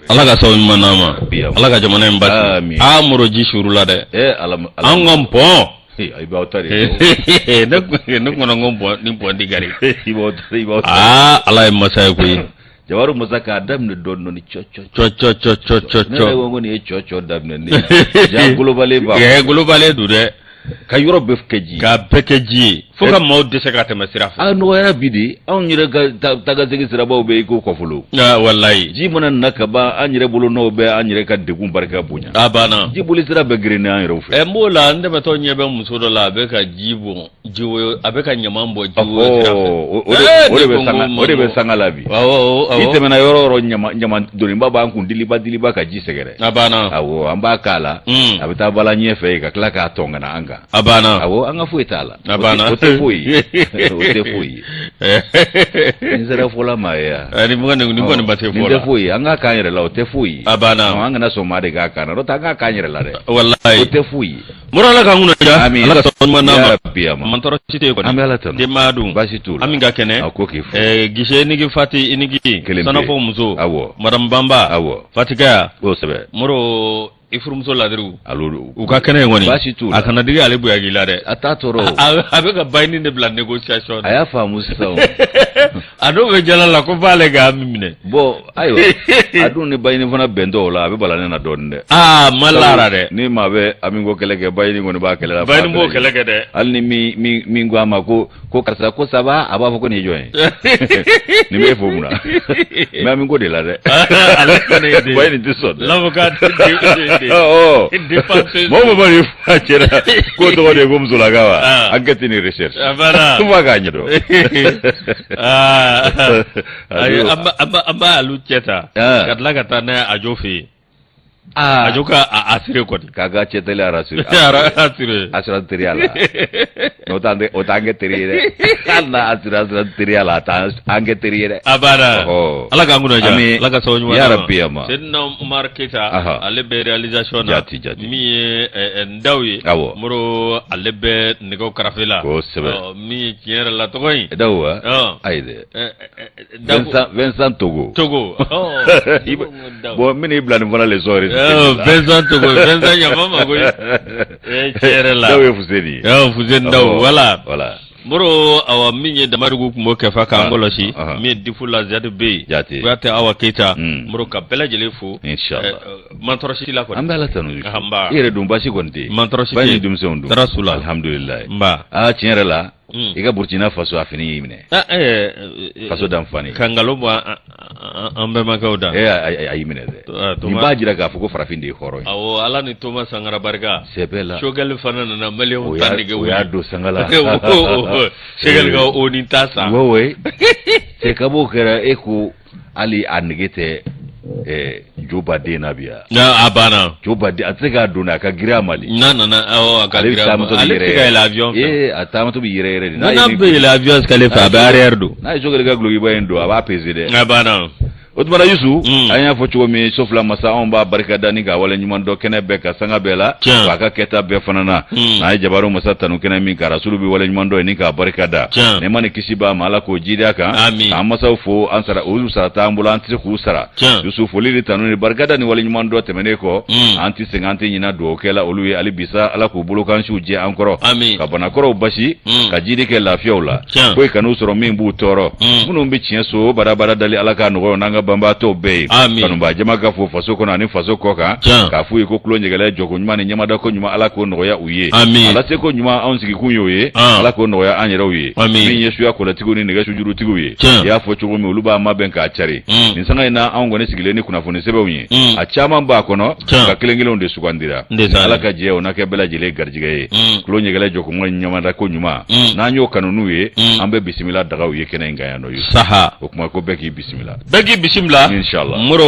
ala ka sawu manama ala ka jamana in basi amuro ji shuru la de an ngompo ay ba otari ne kono ngompo ni pondi gari ala e masay ko yi jawaru masaka adam ne don no cho ne wongo ni cho dam ne ni ja globale ba globale du de ka yoro befkeji ka bekeji foka mo de sekata masira fa no ya bidi on nyire ga taga zegi sira ba be ko fulu wallahi ji munan naka ba an nyire bulu no be an nyire ka de gum barka bunya abana ji bulu sira be grene an yoro fu mola ande ba to nyebe musodo la be ka jibo jiwo abe ka nyamambo jiwo sira ode be sangala bi ite mena yoro nyama doni baba an kun diliba ka ji segere abana awo amba kala abita bala nyefe ka klaka tonga na anga abana awo anga fu itala abana ote fui nzera fola maya ani mugane ni ngone bate fola nzera fui anga kanyere la ote fui abana anga na somade ga kana rota anga kanyere la de wallahi ote fui murala ka nguna ja ala ka son manama biyama mantoro cite ko amela tan de madu basitul aminga kene akoki fu gishe ni gi fati inigi sana fo muzo awo madam bamba awo fatika o sebe muro ifurumso ladru alulu uka kene ngoni basitul akana diga ale buya gila de atatoro abe ka bayni de bla negotiation aya fa musaw ado be jala la ko vale ga mimne bo ayo adu ni bayni fana bendo la abe bala na donde malara de ni mabe amingo keleke bayni ngoni ba kelela bayni mo keleke de alni mi ngwa ko karsa ko saba aba ko ni join ni me fo muna me amingo de la de ala kane de bayni tisod l'avocat mo bari fachera ko to de gomzo la gawa agati ni recherche abara kuma ganyo amba alucheta kadla katana ajofi ajoka asire ko kaga chetele arasire asira teriala otange teriere kana asira teriala ta ange teriere abara ala ka nguna ja ala ka sawnyuma ya rabbi ama senna marketa ale be realisation jati mi ndawi muro ale be nego karafela mi kiera la togoy dawa aide Vincent Togo bo mini blan vola les ores Vincent Togo Vincent yamama go kiera la dawe fuzeni fuzen daw wala muro awa minye da marugu mo kefa ka ngoloshi mi difula ZB wate awa kita muro ka bela jelefu inshallah mantoroshi la ko ambala tanu ire dum bashi gonte mantoroshi bani dum sondu rasulullah alhamdulillah mba tienre la iga Burkina Faso afini yimne Faso damfani kangalo ba ambe makauda ayimne de ni bajira ga fuko farafinde horo awo ala ni Thomas Sangara Barga sebela shogal fanana na malion tanige o ya do sangala shogal ga oni tasa wowe se kabo kera eko ali anigete Juba de nabia abana Juba de atega dona ka gira mali na aka gira mali tega l'avion atama bi yere na be l'avion skale fa barrière do na jogal ga glogi bayendo aba peside abana Otmara Yusu anya fo chuo mi sofla masa on ba barka dani ga wala nyuman do kene beka sanga bela baka keta be fanana na jabaru masa tanu kene min kara sulubi wala nyuman do ni ka barka da ne mani kisiba mala ko jida ka amma sawfo ansara uzu sa ta ambulance ku sara Yusuf lili tanu ni barka dani wala nyuman do temene ko anti 50 nyina do kela oluwe ali bisa ala ko bulu kan shuje ankoro ka bana koro bashi ka jidi ke lafiola ko kanu soro min bu toro munu mbi chienso barabara dali ala ka no nanga bamba to be kanumba jama ga fo faso ko nani faso ko ka fu ko klonje gele jogo nyuma ni nyama da ko nyuma ala ko no ya uye ala se ko nyuma on sigi kunyo ye ala ko no ya anyera uye min yesu ya ko la tigo ni ne ga shujuru tigo ye ya fo chugo mi uluba ma ben ka chare ni sanga ina an gone sigile ni kuna fo ne sebe unye a chama ba ko no ka kilengile onde sugandira ala ka je ona ke bela jile garjiga ye klonje gele jogo mo nyama da ko nyuma na nyo kanunu ye ambe bismillah daga uye kena ngaya no yu saha o kuma ko beki bismillah inshallah muro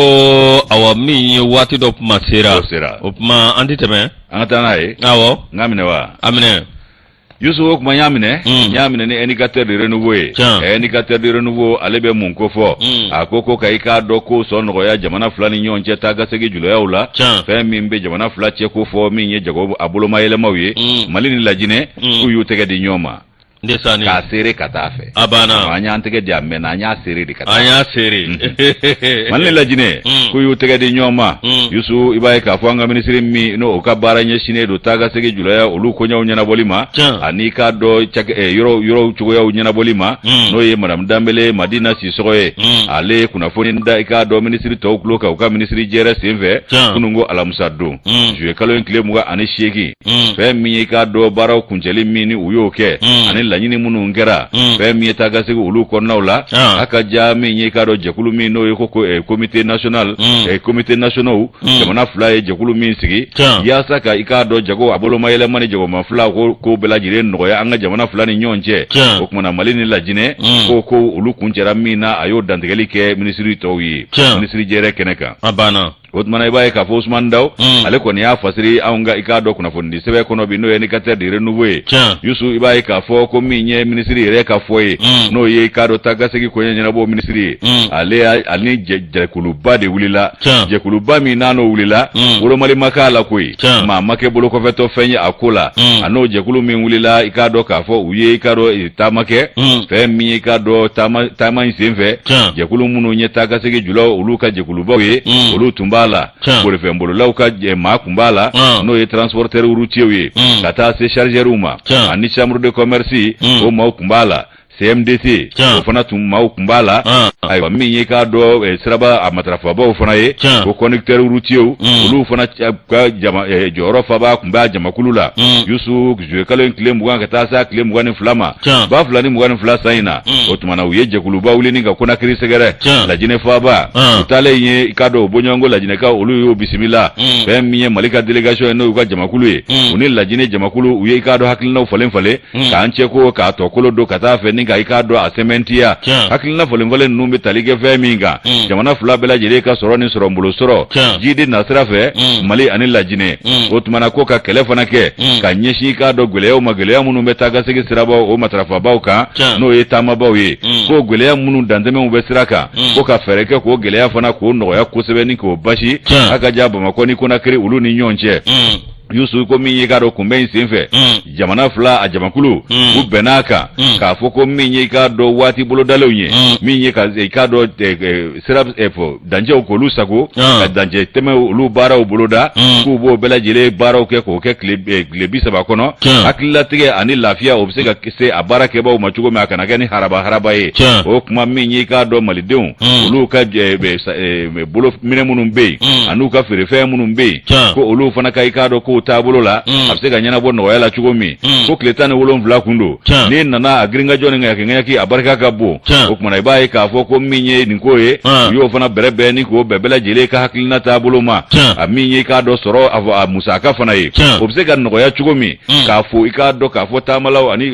awami wati do masira opma anditeme angata nae awo ngamine wa amine Yusu kuma nyamine ni indicateur de renouveau indicateur de renouveau alebe mun ko fo akoko kai ka doko so no ya jamana fulani nyonje taga sege julo ya ula fe min be jamana fula che ko fo min ye jago abulo mayele mawi malini lajine ku yu tege di nyoma ndesani ka sere ka taa fɛ abana an y'an tɛgɛ di a mɛnna an y'a sere de ka taa an y'a sere mali lajinɛ ko y'u tɛgɛ di ɲɔgɔn ma yusu i b'a ye k'a fɔ an ka minisiri min n'o ka baara ɲɛsinnen don taa ka segin julaya olu koɲɛw ɲɛnabɔli ma ani k'a dɔ yɔrɔw cogoyaw ɲɛnabɔli ma n'o ye madame Dambele Madina Sisɔgɔ ye ale kunnafoni da i k'a dɔ minisiri tɔw tulo kan u ka minisiri jɛrɛ senfɛ kununko alamisa don juillet kalo in tile 28 fɛn min ye i k'a dɔ baaraw kuncɛli min ni u y'o kɛ ani laɲini minnu kɛra fɛn min ye taa ka segin olu kɔnɔnaw la a ka ja min ye i k'a dɔ jɛkulu min n'o ye ko comité national comité nationaux jamana fila ye jɛkulu min sigi yaasa ka i k'a dɔ jago a boloma yɛlɛma ni jagoma fila ko bɛɛ lajɛlen nɔgɔya an ka jamana fila ni ɲɔgɔn cɛ o kumana Mali ni Lajinɛ ko olu kuncɛra min na a y'o dantigɛli kɛ minisiri tɔw ye minisiri jɛrɛ kɛnɛ kan a banna o tumana i b'a ye k'a fɔ Ousmane Daw ale kɔni y'a fasiri anw ka i k'a dɔn kunnafoni di sɛbɛn kɔnɔ bi n'o ye indicateur de renouveau ye Yusu i b'a ye k'a fɔ ko min ye minisiri yɛrɛ ka fɔ ye n'o ye i k'a dɔn taa ka segin koɲɛ ɲɛnabɔ minisiri ye ale ni jɛkuluba de wulila jɛkuluba min n'a n'o wulila wolomali ma k'a la koyi maa ma kɛ bolo kɔfɛtɔ fɛn ye a ko la a n'o jɛkulu min wulila i k'a dɔn k'a fɔ u ye i k'a dɔn taama kɛ fɛn min ye i k'a dɔn taama in senfɛ jɛkulu minnu ye taa ka segin julaw olu ka jɛkulubaw ye olu tun b'a la bolifɛn bololaw ka maa kun b'a la n'o ye transporteur routier ye ka taa se chargeur ma ani chambre de commerce o maaw kun b'a la CMDC o fana tun maaw kun b'a la ayiwa min ye k'a dɔn siraba a matarafabaw fana ye o conducteur routier olu fana ka jɔyɔrɔ faba kun b'a jamakulu la Yusu juillet kalo in tile 20 ka taa se tile 22 ma ba 2022 san in na o tumana u ye jɛkuluba wuli ni ka Konakiri sɛgɛrɛ Lajinɛ faba u taalen ye i k'a dɔn o bɔɲɔgɔnko Lajinɛkaw olu y'o bisimila fɛn min ye Mali ka délégation ye n'o y'u ka jamakulu ye u ni Lajinɛ jamakulu u ye i k'a dɔn hakilinaw falen k'an cɛ ko k'a tɔ kolo don ka taa fɛ ni ka i k'a dɔn a sɛmɛntiya hakilina falen ninnu bɛ tali kɛ fɛn min kan jamana fila bɛɛ lajɛlen ka sɔrɔ ni sɔrɔ bolo sɔrɔ jidi nasira fɛ Mali ani Lajinɛ o tumana ko ka kɛlɛ fana kɛ ka ɲɛsin i k'a dɔn gwɛlɛyaw ma gwɛlɛya minnu bɛ taa ka segin sirabaw o matarafabaw kan n'o ye taamabaw ye ko gwɛlɛya minnu dantɛmɛw bɛ sira kan ko ka fɛɛrɛ kɛ k'o gwɛlɛya fana k'o nɔgɔya kosɛbɛ ni k'o basi a ka ja Bamakɔ ni Konakiri olu ni ɲɔgɔn cɛ Yusu ko min ye k'a dɔn kunbɛn in senfɛ jamana fila a jamakulu u bɛnn'a kan k'a fɔ ko min ye k'a dɔn waati bolodalenw ye min ye k'a dɔn sira dancɛw k'olu sago ka dancɛ tɛmɛ olu baaraw boloda k'u b'o bɛɛ lajɛlen baaraw kɛ k'o kɛ tile 30 kɔnɔ hakililatigɛ ani lafiya o bɛ se ka se a baarakɛbaw ma cogo min a kana kɛ ni haraba ye o kuma min ye k'a dɔn malidenw olu ka bolo minɛ minnu bɛ yen an'u ka feerefɛn minnu bɛ yen ko olu fana ka i k'a dɔn ko taabolo la a bɛ se ka ɲɛnabɔ nɔgɔya la cogo min ko tile 17 kun don n'i nana a girinkajɔ ni ŋɛɲɛki a barika ka bon o kumana i b'a ye k'a fɔ ko min ye nin ko ye u y'o fana bɛrɛbɛn ni k'o bɛɛ lajɛlen ka hakilina taabolo ma a min ye k'a dɔn sɔrɔ a musaka fana ye o bɛ se ka nɔgɔya cogo min k'a fɔ i k'a dɔn k'a fɔ taamalaw ani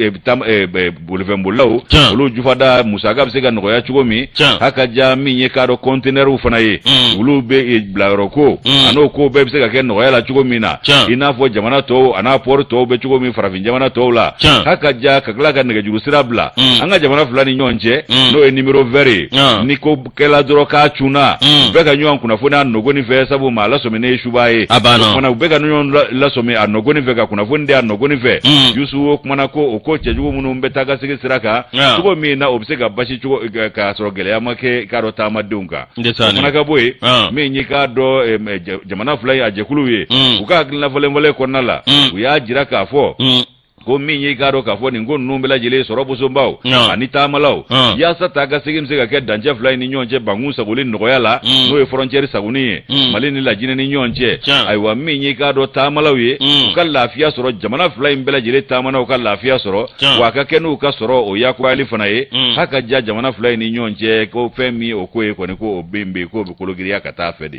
bolifɛnbolilaw olu jufada musaka bɛ se ka nɔgɔya cogo min a ka ja min ye k'a dɔn conteneurs fana ye olu bɛ bilayɔrɔ ko a n'o ko bɛɛ bɛ se ka kɛ nɔgɔya la cogo min na i n'a fɔ jamana tɔw a n'a port tɔw bɛ cogo min farafin jamana tɔw la k'a ka ja ka tila ka nɛgɛjuru sira bila an ka jamana fila ni ɲɔgɔn cɛ n'o ye numéro vert ye ni ko kɛla dɔrɔn k'a cunna u bɛ ka ɲɔgɔn kunnafoni a nɔgɔni fɛ sabu maa lasɔmi ne ye suba ye o kumana u bɛ ka ɲɔgɔn lasɔmi a nɔgɔni fɛ ka kunnafoni di a nɔgɔni fɛ Yusu o kumana ko o ko cɛjugu minnu bɛ taa ka segin sira kan cogo min na o bɛ se ka basi cogo k'a sɔrɔ gɛlɛya ma kɛ k'a dɔn taamadenw kan o fana ka bɔ yen min ye k'a dɔn jamana fila ye a jɛkulu ye u ka hakilina falen kɔnɔna la u y'a jira k'a fɔ ko min ye k'a dɔn k'a fɔ nin ko ninnu bɛɛ lajɛlen sɔrɔ bosonbaw ani taamalaw yaasa taa ka segin bɛ se ka kɛ dancɛ fila ni ɲɔgɔn cɛ bankun sagoli nɔgɔya la n'o ye frontière sagoni ye Mali ni Lajinɛ ni ɲɔgɔn cɛ ayiwa min ye k'a dɔn taamalaw ye u ka lafiya sɔrɔ jamana fila in bɛɛ lajɛlen taamanaw ka lafiya sɔrɔ wa a ka kɛ n'u ka sɔrɔ o yakuyali fana ye a ka ja jamana fila in ni ɲɔgɔn cɛ ko fɛn min o ko ye kɔni ko o bɛ yen k'o bɛ kologiriya ka taa fɛ de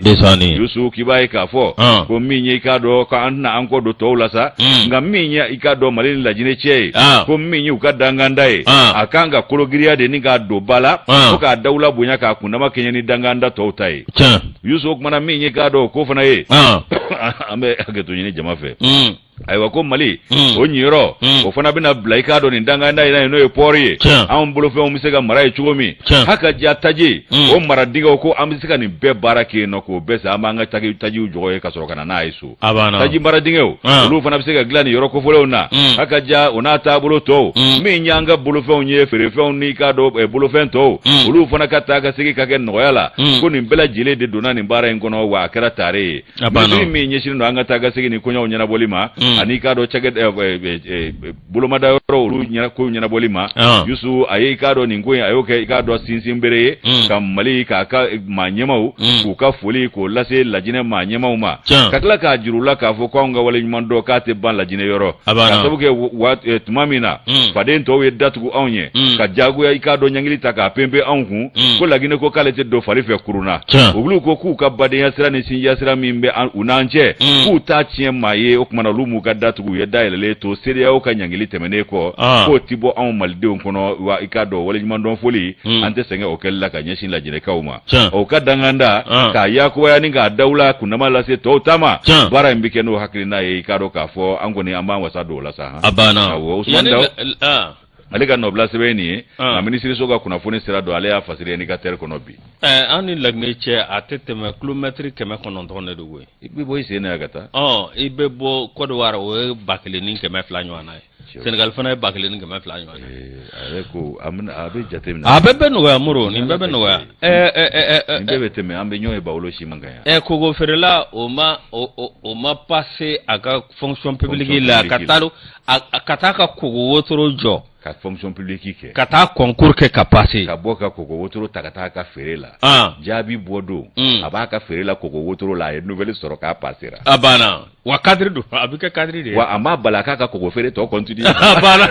Yusu k'i b'a ye k'a fɔ ko min ye k'a dɔn k'an tɛna an kɔ don tɔw la sa nka min ye i k'a dɔn Mali ni Lajinɛ cɛ ye ko min ye u ka danganda ye a kan ka kologiriya de ni k'a don ba la ko k'a dawula bonya k'a kundama kɛɲɛ ni danganda tɔw ta ye Yusu o kumana min ye k'a dɔn ko fana ye an bɛ hakɛto ɲini jama fɛ ayiwa ko Mali o ɲiyɔrɔ o fana bɛna bila I k'a dɔn nin danganda in na n'o ye pɔri ye anw bolofɛnw bɛ se ka mara ye cogo min hakaja taji o mara dingɛw ko an bɛ se ka nin bɛɛ baara kɛ yen nɔ k'o bɛɛ sa an b'an ka tajiw jɔgɔ ye ka sɔrɔ ka na n'a ye so taji mara dingɛw olu fana bɛ se ka dilan nin yɔrɔ kofɔlenw na hakaja o n'a taabolo tɔw min y'an ka bolofɛnw ye feerefɛnw ni k'a dɔn bolofɛn tɔw olu fana ka taa ka segin ka kɛ nɔgɔya la ko nin bɛɛ lajɛlen de donna nin baara in kɔnɔ wa a kɛra tare ye ministre min ɲɛsinnen don an ka taa ka segin ni kɔɲɔw ɲɛnabɔli ma ani k'a dɔn bolomada yɔrɔ olu kow ɲɛnabɔli ma Yusu a ye I k'a dɔn nin ko in a y'o kɛ I k'a dɔn sinsin bere ye ka Mali k'a ka maa ɲɛmaw k'u ka foli k'o lase Lajinɛ maa ɲɛmaw ma ka tila k'a jiru la k'a fɔ k'anw ka wale ɲuman dɔn k'a tɛ ban Lajinɛ yɔrɔ ka sabu kɛ tuma min na faden tɔw ye datugu anw ye ka jagoya I k'a dɔn ɲangili ta k'a pempe anw kun ko Laginɛ ko k'ale tɛ don fari fɛ kuruna olu ko k'u ka badenya sira ni sinjiya sira min bɛ u n'an cɛ k'u t'a tiɲɛ maa ye o kumana olu m'u ka datugu u ye dayɛlɛlen to CEDEAO ka ɲangili tɛmɛnen kɔ k'o ti bɔ anw malidenw kɔnɔ wa I k'a dɔn wale ɲuman dɔn foli an tɛ sɛgɛn o kɛli la ka ɲɛsin Lajinɛkaw ma o ka danganda k'a yakuba ni k'a dawula kunnama lase tɔw ta ma baara in bɛ kɛ n'o hakilina ye I k'a dɔn k'a fɔ an kɔni an b'an wasa don o la sa ale ka nɔbila sɛbɛn nin ye nka minisiriso ka kunnafoni sira don ale y'a fasiri indicateur kɔnɔ bi an ni Laginɛ cɛ a tɛ tɛmɛ kilomètre 900 de don koyi I bɛ bɔ I sen na ka taa I bɛ bɔ Côte d'Ivoire o ye 1000 ni 200 ɲɔgɔn na ye Sénégal fana ye 1000 ni 200 ɲɔgɔn na ye ale ko a bɛ jateminɛ a bɛɛ nɔgɔya Moro nin bɛɛ bɛ nɔgɔya nin bɛɛ bɛ tɛmɛ an bɛ ɲɔgɔn ye bawolo si man kan yan kogo feerela o ma passer a ka fonction publique la ka taa ka kogo wotoro jɔ ka fonction publique kɛ ka taa concours kɛ ka passer ka bɔ ka kogo wotoro ta ka taa ka feere la jaabi bɔ don a b'a ka feere la kogo wotoro la a ye nouvelle sɔrɔ k'a passera a banna wa cadre don a bɛ kɛ cadre de ye wa a m'a bala k'a ka kogo feere tɔ continue a banna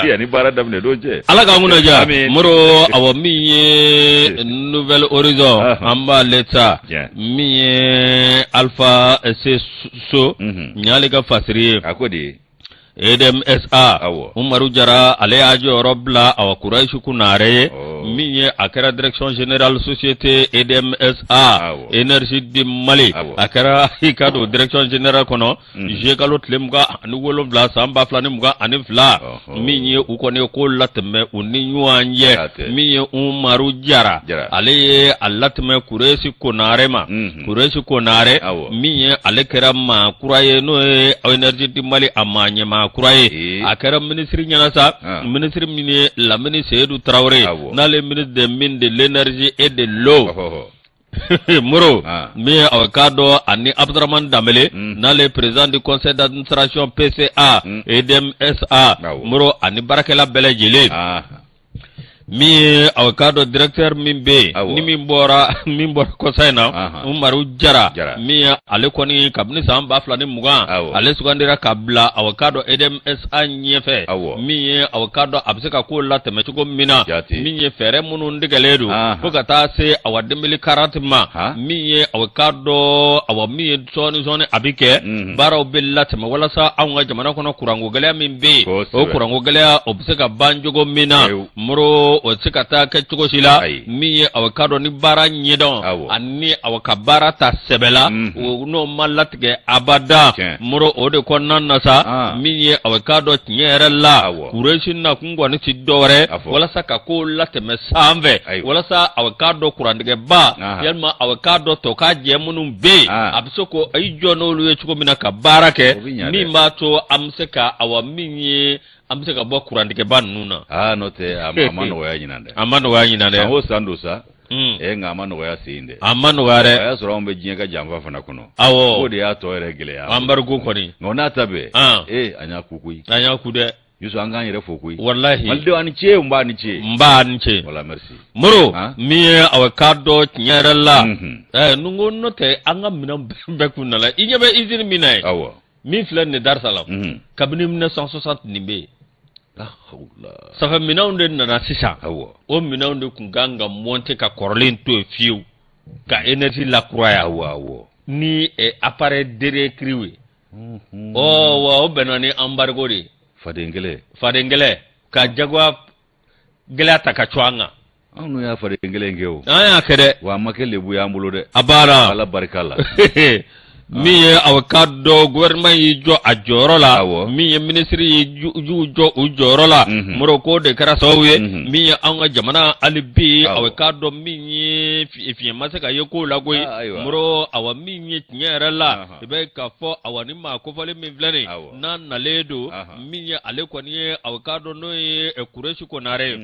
yanni baara daminɛ don cɛ Ala k'an kunna diya Moro awɔ min ye Nouvelle Horizon an b'ale ta min ye Alpha So ɲ'ale ka fasiri ye a ko de ye EDMSA Umaru Jara ale y'a jɔyɔrɔ bila Kuraishi Kunare ye min ye a kɛra direction générale société EDMSA énergie du Mali a kɛra I ka don direction générale kɔnɔ kalo tile 27 san 2022 min ye u kɔni ko latɛmɛ u ni ɲɔgɔn ye min ye Umaru Jara ale ye a latɛmɛ Kuraishi Kunare ma Kuraishi Kunare min ye ale kɛra maa kura ye n'o ye énergie du Mali a maa ɲɛma kura ye a kɛra ministre ɲɛna sa ministre min ye Lamini Seydou Traoré n'ale ministre des mines de l'énergie et de l'eau Moro min ye aw k'a dɔn ani Abdraman Dambele n'ale président du conseil d'administration PCA EDMSA Moro ani baarakɛla bɛɛ lajɛlen min ye aw k'a dɔn directeur min bɛ yen ni min bɔra kɔsa in na Umaru Jara min ye ale kɔni kabini san 2020 ale sugandira ka bila aw k'a dɔn EDMSA ɲɛfɛ min ye aw k'a dɔn a bɛ se ka ko latɛmɛ cogo min na min ye fɛɛrɛ minnu dɛgɛlen don fo ka taa se aw 2040 ma min ye aw k'a dɔn aw min ye sɔɔni a bɛ kɛ baaraw bɛ latɛmɛ walasa anw ka jamana kɔnɔ kuranko gɛlɛya min bɛ yen o kuranko gɛlɛya o bɛ se ka ban cogo min na Moro o tɛ se ka taa kɛ cogo si la min ye aw k'a dɔn ni baara ɲɛdɔn ani aw ka baara ta sɛbɛ la n'o ma latigɛ abada Moro o de kɔnɔna na sa min ye aw k'a dɔn tiɲɛ yɛrɛ la Kuraishi na kun kɔni ti dɔwɛrɛ walasa ka ko latɛmɛ sanfɛ walasa aw k'a dɔn kurantigɛba yalima aw k'a dɔn tɔ k'a jɛ minnu bɛ yen a bɛ se ko ayi jɔ n'olu ye cogo min na ka baara kɛ min b'a to an bɛ se ka aw min ye an bɛ se ka bɔ kurantigɛba ninnu na n'o tɛ a ma nɔgɔya ɲinan dɛ a ma nɔgɔya ɲinan dɛ san o san don sa nka a ma nɔgɔya sen dɛ a ma nɔgɔya dɛ a y'a sɔrɔ anw bɛ diɲɛ ka janfa fana kɔnɔ awɔ o de y'a tɔ yɛrɛ gɛlɛya embargo kɔni nka o n'a ta bɛɛ an y'a ku koyi an y'a ku dɛ Yusu an k'an yɛrɛ fo koyi walahi malidenw a ni ce n b'a ni ce wala merci Moro min ye aw k'a dɔn tiɲɛ yɛrɛ la nungo n'o tɛ an ka minɛn bɛɛ kun nana I ɲɛ bɛ usine min na ye min filɛ nin ye Dar Salam kabini 1960 nin bɛ yen safa minɛnw de nana sisan o minɛnw de kun kan ka monter ka kɔrɔlen to yen fiyewu ka énergie lakuraya ni appareil d'écrit ye wa o bɛnna ni embargo de faden kɛlɛ ka jagoya gɛlɛya ta ka co an kan anw n'o y'a faden kɛlɛ in kɛ o an y'a kɛ dɛ wa a ma kɛ lebu y'an bolo dɛ a banna Ala barika la min ye aw ka dɔ gouvernement y'i jɔ a jɔyɔrɔ la min ye ministre y'u jɔ u jɔyɔrɔ la moro ko de kɛra sababu ye min ye an ka jamana hali bi aw ka dɔn min ye fiɲɛ ma se ka ye ko la koyi moro aw min ye tiɲɛ yɛrɛ la i bɛ ka fɔ aw ni maa kofɔli min filɛ nin n'a nalen don min ye ale kɔni ye aw ka dɔn n'o ye Kureshi Konare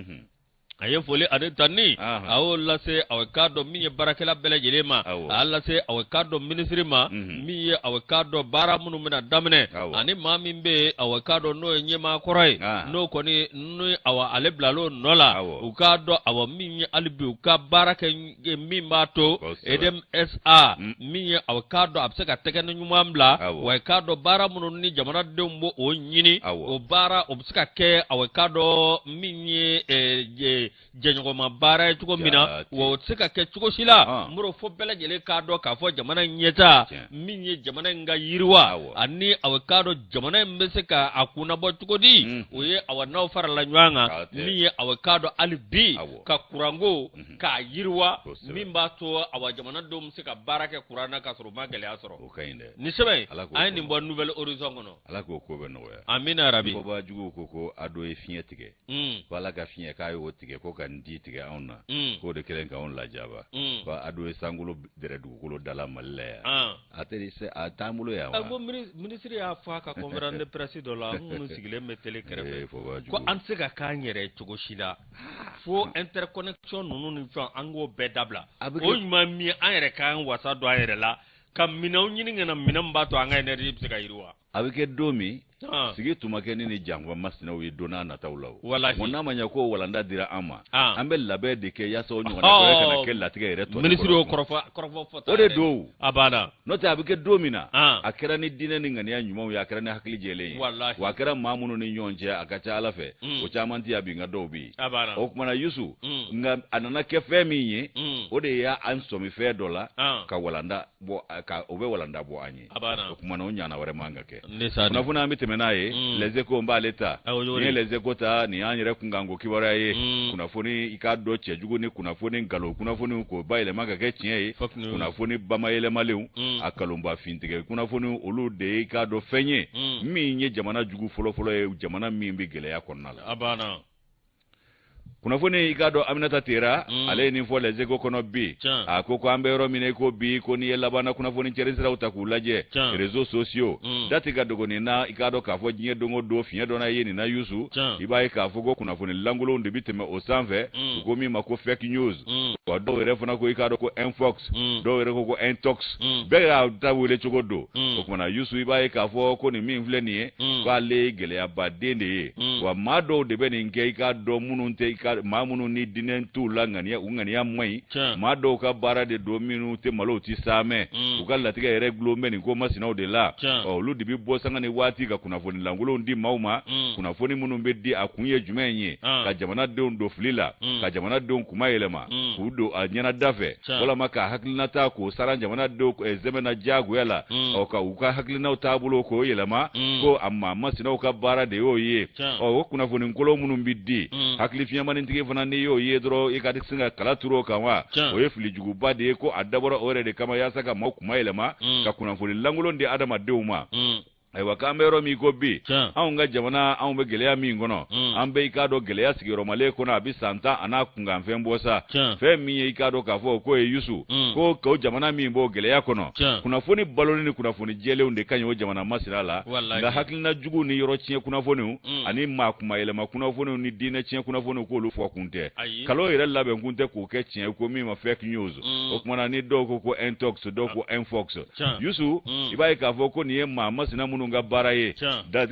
a ye foli ani tanni a y'o lase aw ka dɔn min ye baarakɛla bɛɛ lajɛlen ma a y'a lase aw ka dɔn minisiri ma min ye aw ka dɔn baara minnu bɛna daminɛ ani maa min bɛ yen aw ka dɔn n'o ye ɲɛmaa kɔrɔ ye n'o kɔni n'o aw ale bilal'o nɔ la u k'a dɔn aw min ye hali bi u ka baara kɛ min b'a to EDMSA min ye aw ka dɔn a bɛ se ka tɛgɛ ɲuman bila wa k'a dɔn baara minnu ni jamanadenw b'o o ɲini o baara o bɛ se ka kɛ aw ka dɔn min ye jɛɲɔgɔnma baara ye cogo min na wa o tɛ se ka kɛ cogo si la moro fo bɛɛ lajɛlen k'a dɔn k'a fɔ jamana in ɲɛta min ye jamana in ka yiriwa ani aw k'a dɔn jamana in bɛ se ka a kunnabɔ cogo di o ye aw n'aw farala ɲɔgɔn kan min ye aw k'a dɔn hali bi ka kuranko k'a yiriwa min b'a to aw jamanadenw bɛ se ka baara kɛ kuran na k'a sɔrɔ u ma gɛlɛya sɔrɔ ni sɛbɛn an ye nin bɔ nouvelle horizon kɔnɔ ala k'o ko bɛ nɔgɔya amina yarabi babajugu ko a dɔ ye fiɲɛ tigɛ ko ala ka fiɲɛ k'a y'o tigɛ ko ka di tigɛ anw na k'o de kɛlen k'anw lajaba ko a dɔ ye sankolo dɛrɛ dugukolo dala Mali la yan a tɛ se a t'an bolo yan wa ko ministre y'a fɔ a ka conférence de presse dɔ la minnu sigilen bɛ télé kɛrɛfɛ ko an tɛ se ka k'an yɛrɛ cogo si la fo interconnexion ninnu ni fɛn an k'o bɛɛ dabila o ɲuman min an yɛrɛ k'an wasa don an yɛrɛ la ka minɛnw ɲini ka na minɛn b'a to an ka énergie bɛ se ka yiriwa a bɛ kɛ don min sigi tuma kɛ ni janfa masinaw ye don n'a nataw la o n'a ma ɲɛ ko walanda dira an ma an bɛ labɛn de kɛ yaasa o ɲɔgɔnna wɛrɛ kana kɛ latigɛ yɛrɛ tɔ ministre y'o kɔrɔfɔ fɔ o de don a banna n'o tɛ a bɛ kɛ don min na a kɛra ni diinɛ ni ŋaniya ɲumanw ye a kɛra ni hakili jɛlen ye wa a kɛra maa minnu ni ɲɔgɔn cɛ a ka ca ala fɛ o caman tɛ yan bi nka dɔw bɛ yen o kumana Yusu nka a nana kɛ fɛn min ye o de y'an sɔmi fɛn dɔ la ka walanda bɔ o bɛ walanda bɔ an ye o kumana o ɲana wɛrɛ man ka kɛ kunnafoni an bɛ tɛmɛ n'a ye les échos n b'ale ta ni ye les échos ta nin y'an yɛrɛ kunkanko kibaruya ye kunnafoni i k'a dɔn cɛjugu ni kunnafoni nkalon kunnafoni k'o bayɛlɛma ka kɛ tiɲɛ ye kunnafoni bamayɛlɛmalenw a kalonba fintigɛ kunnafoni olu de ye i k'a dɔn fɛn ye min ye jamana jugu fɔlɔfɔlɔ ye jamana min bɛ gɛlɛya kɔnɔna la kunnafoni i k'a dɔn Aminata Tera ale ye nin fɔ les échos kɔnɔ bi a ko an bɛ yɔrɔ min na ko bi ko n'i ye labanna kunnafoni cɛri siraw ta k'u lajɛ réseaux sociaux dati ka dogo nin na i k'a dɔn k'a fɔ diɲɛ don o don fiɲɛ dɔ na ye nin na Yusu i b'a ye k'a fɔ ko kunnafoni lankolonw de bi tɛmɛ o sanfɛ u ko min ma ko fake news wa dɔw yɛrɛ fana ko i k'a dɔn ko Infox dɔw yɛrɛ ko Intox bɛɛ y'a ta wele cogo don o kumana Yusu i b'a ye k'a fɔ ko nin min filɛ nin ye k'ale ye gɛlɛyabaden de ye wa maa dɔw de bɛ nin kɛ i k'a dɔn minnu tɛ maa minnu ni diinɛ t'u la ŋaniya u ŋaniya man ɲi maa dɔw ka baara de don minnu tɛ malow tɛ saamɛ u ka latigɛ yɛrɛ gulon bɛ nin ko masinaw de la olu de bɛ bɔ sanga ni waati ka kunnafoni lankolonw di maaw ma kunnafoni minnu bɛ di a kun ye jumɛn ye ka jamanadenw don fili la ka jamanadenw kuma yɛlɛma k'u don a ɲɛnada fɛ walama ka hakilinata k'o sara jamanadenw zɛmɛna diyagoya la ka u ka hakilinaw taabolo k'o yɛlɛma ko a maa masinaw ka baara de y'o ye o kunnafoni kolon minnu bɛ di hakili fiɲɛmanitigi fana n'i y'o ye dɔrɔn i ka se ka kala turu o kan wa o ye filijuguba de ye ko a dabɔra o yɛrɛ de kama yaasa ka maaw kuma yɛlɛma ka kunnafoni lankolon di adamadenw ma ayiwa k'an bɛ yɔrɔ min ko bi anw ka jamana anw bɛ gɛlɛya min kɔnɔ an bɛɛ i k'a dɔn gɛlɛya sigiyɔrɔmalen kɔnɔ a bɛ san 10 a n'a kunkanfɛn bɔ sa fɛn min ye i k'a dɔn k'a fɔ k'o ye Yusu ko jamana min b'o gɛlɛya kɔnɔ kunnafoni baloni ni kunnafoni jɛlenw de ka ɲi o jamana masira la nka hakilina jugu ni yɔrɔ tiɲɛ kunnafoniw ani maa kuma yɛlɛma kunnafoniw ni diinɛ tiɲɛ kunnafoniw k'olu fɔ kun tɛ kalo yɛrɛ labɛn kun tɛ k'o kɛ tiɲɛ ko min ma fake news o kumana ni dɔw ko Intox dɔw ko Infox Yusu i b'a ye k'a fɔ ko nin ye maa masina minnu ka baara ye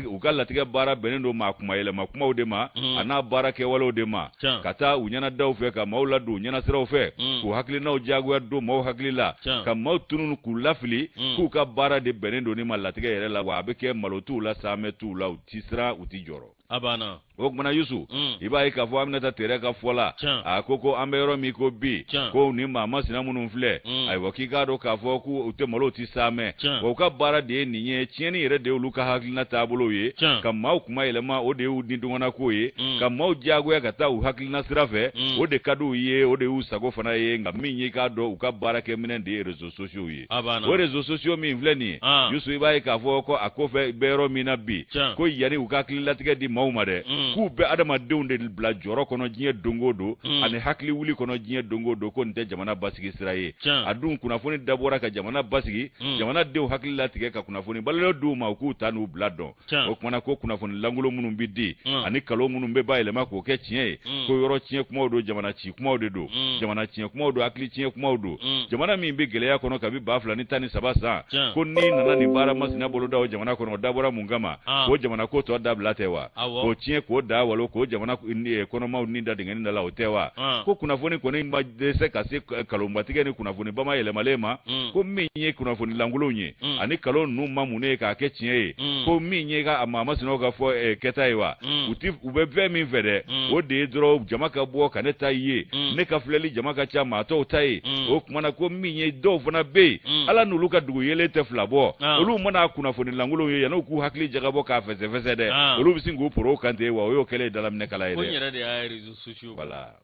u ka latigɛ baara bɛnnen don maa kuma yɛlɛma kumaw de ma a n'a baara kɛwalew de ma ka taa u ɲɛnadaw fɛ ka maaw ladon u ɲɛnasiraw fɛ k'u hakilinaw diyagoya don maaw hakili la ka maaw tunun k'u lafili k'u ka baara de bɛnnen don ni ma latigɛ yɛrɛ la wa a bɛ kɛ malo t'u la saamɛ t'u la u ti siran u ti jɔrɔ abana o kumana Yusu iba ye k'a fɔ Aminata tere ka fɔ la a ko an bɛ yɔrɔ min ko bi ko ni maa masina minnu filɛ ayiwa k'i k'a dɔn k'a fɔ ko u tɛ malo tɛ saamɛ wa u ka baara de ye nin ye tiɲɛni yɛrɛ de y'olu ka hakilina taabolo ye ka maaw kuma yɛlɛma o de y'u ni dɔgɔnna ko ye ka maaw diyagoya ka taa u hakilina sira fɛ o de ka d'u ye o de y'u sago fana ye nka min ye k'a dɔn u ka baarakɛminɛ de ye réseaux sociaux ye o réseaux sociaux min filɛ nin ye Yusu i b'a ye k'a fɔ ko a ko fɛ bɛ yɔrɔ min na bi ko yanni u ka hakililatigɛ di maaw ma dɛ k'u bɛ adamadenw de bila jɔrɔ kɔnɔ diɲɛ don o don ani hakili wuli kɔnɔ diɲɛ don o don ko nin tɛ jamana basigi sira ye a dun kunnafoni dabɔra ka jamana basigi jamanadenw hakili latigɛ ka kunnafoni balalen d'u ma u k'u ta n'u bila dɔn o kumana ko kunnafoni lankolon minnu bi di ani kalon minnu bɛ bayɛlɛma k'o kɛ tiɲɛ ye ko yɔrɔ tiɲɛ kumaw don jamana ci kumaw de don jamana tiɲɛ kumaw don hakili tiɲɛ kumaw don jamana min bɛ gɛlɛya kɔnɔ kabi 2013 san ko ni nana nin baara masina boloda o jamana kɔnɔ o dabɔra mun kama o jamana ko tɔ dabila tɛ wa o tiɲɛ k'o da walo ko jamana kɔnɔmaw ni da dingɛni da la o tɛ wa ko kunnafoni kɔni ma dɛsɛ ka se kalonbatigɛ ni kunnafoni ba ma yɛlɛmalen ma ko min ye kunnafoni lankolonw ye ani kalon ninnu ma mun ye k'a kɛ tiɲɛ ye ko min ye ka maa masinaw ka fɔ kɛta ye wa u bɛ fɛn min fɛ dɛ o de ye dɔrɔn jama ka bɔ ka ne ta ye ne ka filɛli jama ka ca maa tɔw ta ye o kumana ko min ye dɔw fana bɛ yen ala n'olu ka dugu yelen tɛ fila bɔ olu mana kunnafoni lankolonw ye yan'u k'u hakili jagabɔ k'a fɛsɛfɛsɛ dɛ olu bɛ sin k'u poro kan ten wa o y'o kɛlen dalaminɛkala ye dɛ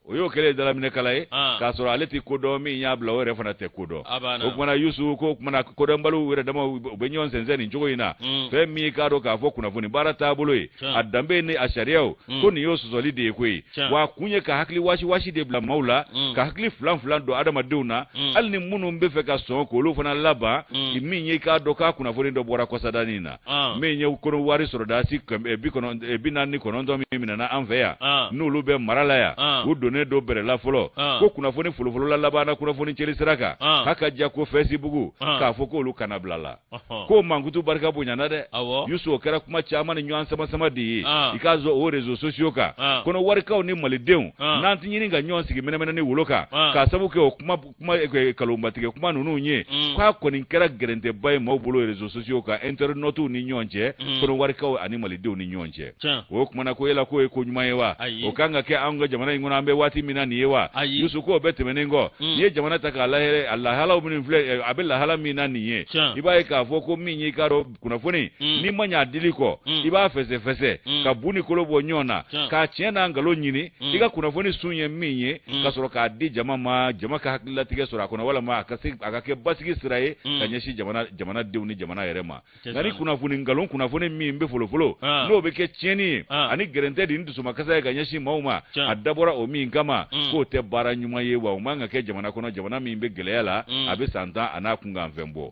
o y'o kɛlen dalaminɛkala ye k'a sɔrɔ ale tɛ kodɔn min y'a bila o yɛrɛ fana tɛ kodɔn o kumana Yusu ko kumana kodɔnbaliw yɛrɛ dama u bɛ ɲɔgɔn sɛnsɛn nin cogo in na fɛn min k'a dɔn k'a fɔ kunnafoni baara taabolo ye a danbe ni a sariyaw ko nin y'o sɔsɔli de ye koyi wa kun ye ka hakili wasi de bila maaw la ka hakili filan don adamadenw na hali ni minnu bɛ fɛ ka sɔn k'olu fana laban min ye k'a dɔn k'a kunnafoni dɔ bɔra kɔsadanin na min ye kɔnɔ wari sɔrɔ dasi 49 min minɛna an fɛ yan n'olu bɛ mara la yan u donnen don bɛrɛ la fɔlɔ ko kunnafoni fɔlɔfɔlɔ la laban na kunnafoni cɛli sira kan k'a ka diya ko Facebook k'a fɔ k'olu kana bila la ko mankutu barika bonyana dɛ Yusu o kɛra kuma caman ni ɲɔgɔn sama de ye i k'a zɔ o réseaux sociaux kan kɔnɔ warikaw ni malidenw n'an tɛ ɲini ka ɲɔgɔn sigi mɛnɛmɛnɛ ni wolo kan k'a sabu kɛ o kuma kalonbatigɛ kuma ninnu ye k'a kɔni kɛra gɛrɛntɛba ye maaw bolo réseaux sociaux kan internautes ni ɲɔgɔn cɛ kɔnɔ warikaw ani malidenw ni ɲɔgɔn cɛ o kumana ko yala k'o ye ko ɲuman ye wa o kan ka kɛ an ka jamana in kɔnɔ an bɛ waati min na nin ye wa Yusu k'o bɛɛ tɛmɛnen kɔ n'i ye jamana ta k'a lajɛ a lahalaw minnu filɛ a bɛ lahala min na nin ye i b'a ye k'a fɔ ko min ye k'a dɔn kunnafoni n'i ma ɲɛ a dili kɔ i b'a fɛsɛfɛsɛ ka bu ni kolo bɔ ɲɔgɔn na k'a tiɲɛ n'a nkalon ɲini i ka kunnafoni sun ye min ye ka sɔrɔ k'a di jama ma jama ka hakililatigɛ sɔrɔ a kɔnɔ walima a ka kɛ basigi sira ye ka ɲɛsin jamanadenw ni jamana yɛrɛ ma nka ni nkalon kunnafoni min bɛ fɔlɔfɔlɔ n'o bɛ kɛ tiɲɛni ye ani gɛrɛntɛ de ni dusumakasa ye ka ɲɛsin maaw ma a dabɔra o min kama k'o tɛ baara ɲuman ye wa o man ka kɛ jamana kɔnɔ jamana min bɛ gɛlɛya la a bɛ san 10 a n'a kunkan fɛn bɔ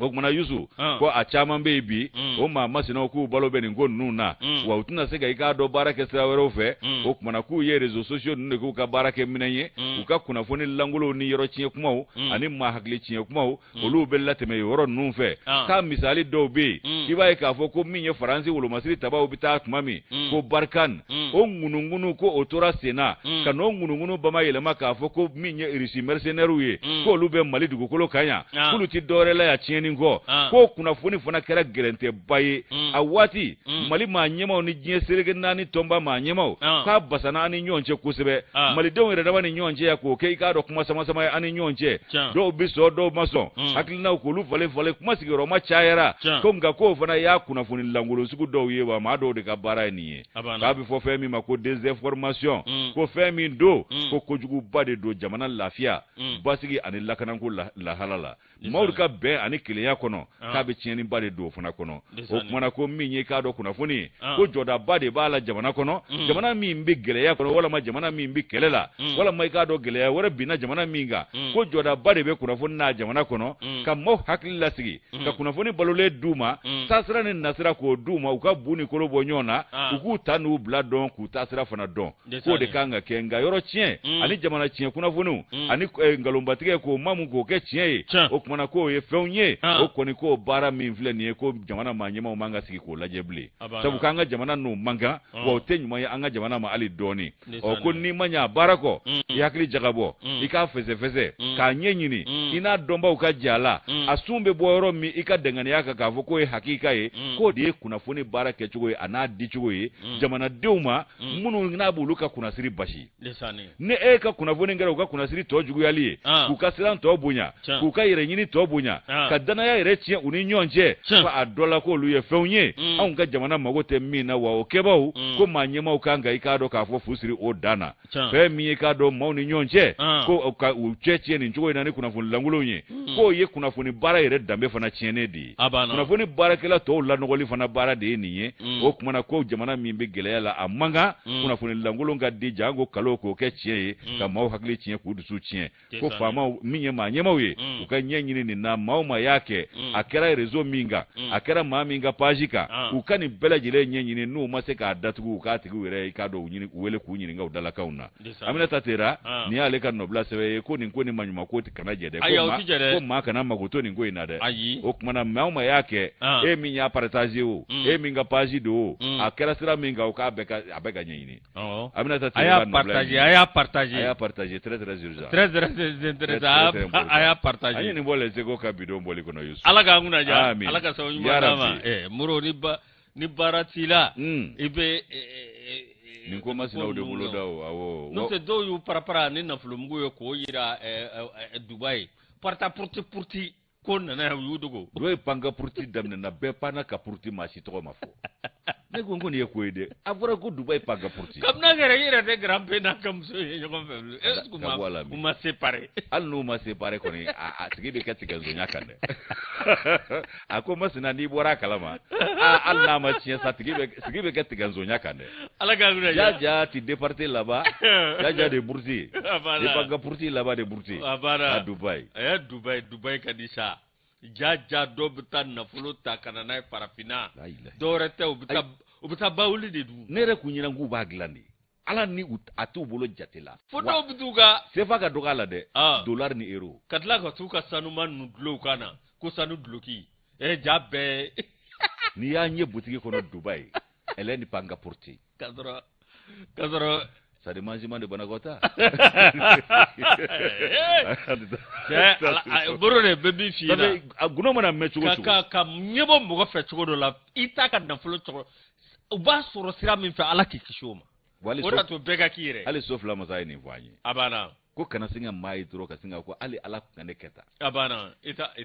o kumana Yusu ko a caman bɛ yen bi o maa masinaw k'u balo bɛ nin ko ninnu na wa u tɛna se ka i k'a dɔn baara kɛ sira wɛrɛw fɛ o kumana k'u ye réseaux sociaux ninnu de k'u ka baara kɛ minɛn ye u ka kunnafoni langolow ni yɔrɔ tiɲɛ kumaw ani maa hakili tiɲɛ kumaw olu bɛ latɛmɛ yɔrɔ ninnu fɛ k'a misali dɔw bɛ yen i b'a ye k'a fɔ ko min ye Faransi wolomasiri tabaw bɛ taa tuma min ko Barkhane o ŋunuŋunu ko o tora sen na ka n'o ŋunuŋunu bamayɛlɛma k'a fɔ ko min ye Russie mercenaires ye k'olu bɛ Mali dugukolo kan yan k'olu tɛ dɔwɛrɛ la yan tiɲɛni ko kunnafoni fana kɛra gɛrɛntɛba ye a waati Mali maa ɲɛmaw ni diɲɛ seleke naani tɔnba maa ɲɛmaw k'a basana an ni ɲɔgɔn cɛ kosɛbɛ malidenw yɛrɛ dama ni ɲɔgɔn cɛ k'o kɛ i k'a dɔn kuma sama sama ye an ni ɲɔgɔn cɛ dɔw bi sɔn dɔw ma sɔn hakilinaw k'olu falen kuma sigiyɔrɔma cayara ko nka k'o fana y'a kunnafoni langolo sugu dɔw ye wa maa dɔw de ka baara ye nin ye k'a bɛ fɔ fɛn min ma ko désinformation ko fɛn min don ko kojuguba de don jamana lafiya basigi ani lakanako lahala la maaw ka bɛn ani kelenya kɔnɔ k'a bɛ tiɲɛniba de don o fana kɔnɔ o kumana ko min ye k'a dɔn kunnafoni ye ko jɔdaba de b'a la jamana kɔnɔ jamana min bɛ gɛlɛya kɔnɔ walima jamana min bɛ kɛlɛ la walima i k'a dɔn gɛlɛya wɛrɛ binna jamana min kan ko jɔdaba de bɛ kunnafoni n'a jamana kɔnɔ ka maaw hakili lasigi ka kunnafoni balolen d'u ma taasira ni nasira k'o d'u ma u ka bu ni kolo bɔ ɲɔgɔn na u k'u ta n'u bila dɔn k'u taasira fana dɔn k'o de kan ka kɛ nka yɔrɔ tiɲɛ ani jamana tiɲɛ kunnafoniw ani nkalonbatigɛ k'o mamu k'o kɛ tiɲɛ ye o kumana k'o ye fɛnw ye o koni ko bara min filɛ nin ye ko jamana maa ɲɛmaw man ka sigi k'o lajɛ bilen sabu k'an ka jamana n'o man kan wa o tɛ ɲuman ye an ka jamana ma hali dɔɔni ko n'i ma ɲɛ a baara kɔ i hakili jagabɔ i k'a fɛsɛfɛsɛ k'a ɲɛ ɲini i n'a dɔnbaw ka jɛ a la a sun bɛ bɔ yɔrɔ min i ka danganiya kan k'a fɔ k'o ye hakika ye k'o de ye kunnafoni baara kɛcogo ye a n'a dicogo ye jamanadenw ma minnu n'a b'olu ka kunnasiri basi ni e ka kunnafoni kɛra u ka kunnasiri tɔ juguyali ye k'u ka siran tɔ bonya k'u ka yɛrɛ ɲini tɔ bonya ka danaya yɛrɛ tiɲɛ u ni ɲɔgɔn cɛ fo a dɔ la k'olu ye fɛnw ye anw ka jamana mago tɛ min na wa o kɛbaw ko maa ɲɛmaw kan ka i k'a dɔn k'a fɔ fu siri o dan na fɛn min ye k'a dɔn maaw ni ɲɔgɔn cɛ ko ka u cɛ tiɲɛ nin cogo in na ni kunnafoni lankolonw ye k'o ye kunnafoni baara yɛrɛ danbe fana tiɲɛnen de ye kunnafoni baarakɛla tɔw lanɔgɔli fana baara de ye nin ye o kumana ko jamana min bɛ gɛlɛya la a man kan kunnafoni lankolon ka di jan ko kalo k'o kɛ tiɲɛ ye ka maaw hakili tiɲɛ k'u dusu tiɲɛ ko faamaw min ye maa ɲɛmaw ye u ka ɲɛ ɲini nin na maaw ma y'a kɛ a kɛra réseau min kan a kɛra maa min ka page kan u ka nin bɛɛ lajɛlen ɲɛ ɲini n'u ma se k'a datugu u k'a tigiw yɛrɛ i k'a dɔn u wele k'u ɲininka u dalakaw na Aminata Tera nin y'ale ka nɔbila sɛbɛn ye ko nin ko nin maɲuman ko kana jɛ dɛ ko maa kana mago to nin ko in na dɛ o kumana maaw ma y'a kɛ e min y'a partage o e min ka page do a kɛra sira min kan o k'a bɛɛ ka ɲɛɲini Aminata Tera a y'a partage très urgent a y'a partage an ye nin bɔ les Échos ka bidon bɔli kɔnɔ Yusu Ala k'an kunna ja Ala ka sababu ɲuman d'a ma Moro ni baara t'i la i bɛ nin ko masinaw de bolo da o awɔ n'o tɛ dɔw y'u parapara ni nafolomugu ye k'o yira Dubaï purti ko nana u y'u dogo dɔw ye panga purti daminɛna bɛɛ panna ka purti maa si tɔgɔ ma fɔ ne ko nin ye ko ye dɛ a fɔra ko Dubaï panga purti kabini kɛra i yɛrɛ tɛ grand père n'a ka muso ye ɲɔgɔn fɛ est-ce que u ma séparer hali n'u ma séparer kɔni a sigi bɛ kɛ tigɛzonya kan dɛ a ko masina n'i bɔra a kalama hali n'a ma tiɲɛ sa sigi bɛ kɛ tigɛzonya kan dɛ Ala k'an kunna jaja ti départé là-bas jaja de boursier de panga purti là-bas de boursier à Dubaï a Dubaï ka di sa jaja dɔw bɛ taa nafolo ta ka na n'a ye farafinna dɔw yɛrɛ tɛ u bɛ taa bawuli de dun ne yɛrɛ kun ɲinɛ k'u b'a dilan de ala ni a t'u bolo jate la fo dɔw bɛ t'u ka sefa ka dɔgɔ a la dɛ dollar ni euro ka tila ka t'u ka sanuma ninnu dulon u kan na ko sanu duloki ja bɛɛ n'i y'a ɲɛ butigi kɔnɔ Dubaï elle est ni panga purti ka sɔrɔ ça demande de Banagota boro de bɛ min f'i ɲɛna a gundo mana mɛn cogo cogo ka ɲɛbɔ mɔgɔ fɛ cogo dɔ la i t'a ka nafolo cogo u b'a sɔrɔ sira min fɛ Ala k'i kisi o ma o de y'a to bɛɛ ka k'i yɛrɛ hali Sofila masa ye nin fɔ an ye a banna ko kana sin ka maa ye dɔrɔn ka sin ka ko hali Ala kun ka ne kɛ tan a banna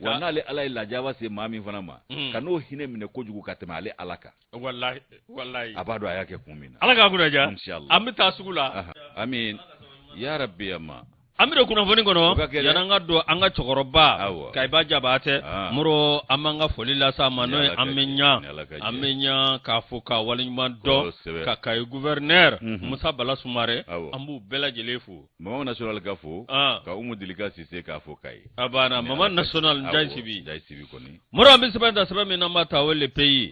wa n'ale Ala ye lajaba se maa min fana ma ka n'o hinɛ minɛ kojugu ka tɛmɛ ale Ala kan wallahi a b'a dɔn a y'a kɛ kun min na Ala k'a kunna ja inshallah an bɛ taa sugu la amin ya rabbi amma an bɛ don kunnafoni kɔnɔ yan'an ka don an ka cɛkɔrɔba Kayiba Jabatɛ Moro an b'an ka foli lase a ma n'o ye an bɛ ɲa k'a fɔ ka waleɲuman dɔn ka Kayi gouverneur Musa Bala Sumare an b'u bɛɛ lajɛlen fo Mama national ka fo ka Umu Dilika Sise k'a fɔ Kayi a banna Mama national Ndiaye Sibi kɔni Moro an bɛ sɛbɛn ta sɛbɛn min n'an b'a ta o le pays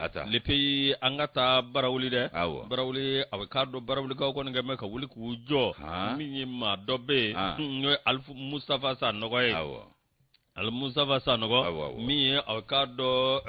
an ka taa Barawuli dɛ Barawuli a bɛ k'a dɔn Barawulikaw kɔni kɛ mɛ ka wuli k'u jɔ min ye maa dɔ bɛ yen n'o ye Alifu Mustafa Sanogo ye Al Mustafa Sanogo min ye a k'a dɔn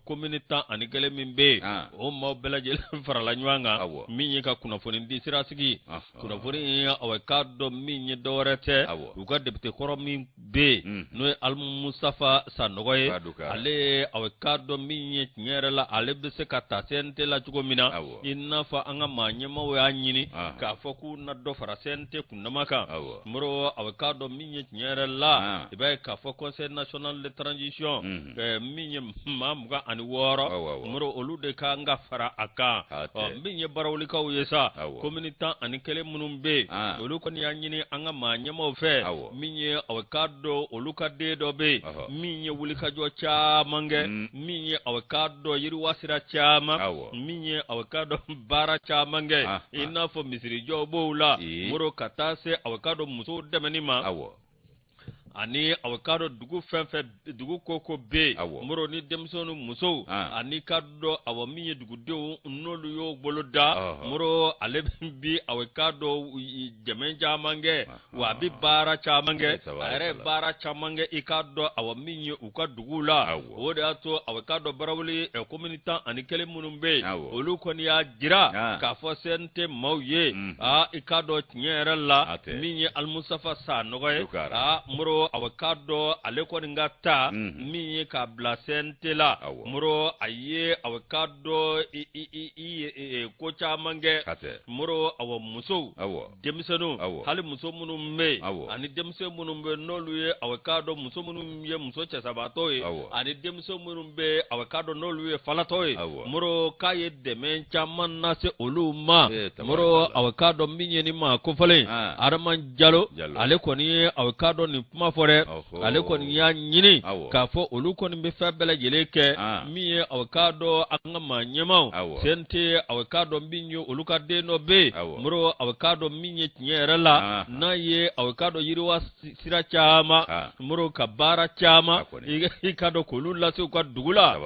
commune 11 min bɛ yen o maaw bɛɛ lajɛlen farala ɲɔgɔn kan min ye ka kunnafoni di sira sigi kunnafoni ye a k'a dɔn min ye dɔwɛrɛ tɛ u ka député kɔrɔ min bɛ yen n'o ye Al Mustafa Sanogo ye ale a k'a dɔn min ye tiɲɛ yɛrɛ la ale bɛ se ka ta CNT la cogo min na i n'a fɔ an ka maa ɲɛmaaw y'a ɲini k'a fɔ k'u na dɔ fara CNT kundama kan Moro a k'a dɔn min ye tiɲɛ yɛrɛ la i b'a ye k'a fɔ conseil national de transition min ye maa 26 Moro olu de kan ka fara a kan min ye Barawulikaw ye sa commune 11 minnu bɛ yen olu kɔni y'a ɲini an ka maa ɲɛmaaw fɛ min ye a k'a dɔn olu ka den dɔ bɛ yen min ye wulikajɔ caman kɛ min ye a k'a dɔn yiriwa sira caman min ye a k'a dɔn baara caman kɛ i n'a fɔ misirijɔw b'o la Moro ka taa se a k'a dɔn musow dɛmɛni ma ani awkado dugu fenfe dugu koko be muro ni demsonu muso ani kado awamiye dugu de nolu yo boloda muro ale bi awkado jamenja mange wa bi bara chamange are bara chamange ikado awamiye ukadugula wode ato awkado barawli e community ani kele munumbe olu koni ya jira ka fo sente mawye ikado nyere la minye almusafa sa nogoy muro awkado ale koni ngata minye ka blasente la muro aye awkado ko chamange muro awa muso demisenu hali muso munumbe ani demse munumbe noluye awkado muso munumye muso chesabato ani demse munumbe awkado noluye falato muro kaye demen chaman nase oluma muro awkado minye ni ma ko fale araman jalo ale koni awkado ni kuma fore ale koni ya nyini ka fo olu koni be fabela jeleke miye awkado anga manyema sente awkado minyo olu ka de no be muro awkado minye tinyere la na ye awkado yiriwa sira chama muro ka bara chama ikado kolu la se ka dugula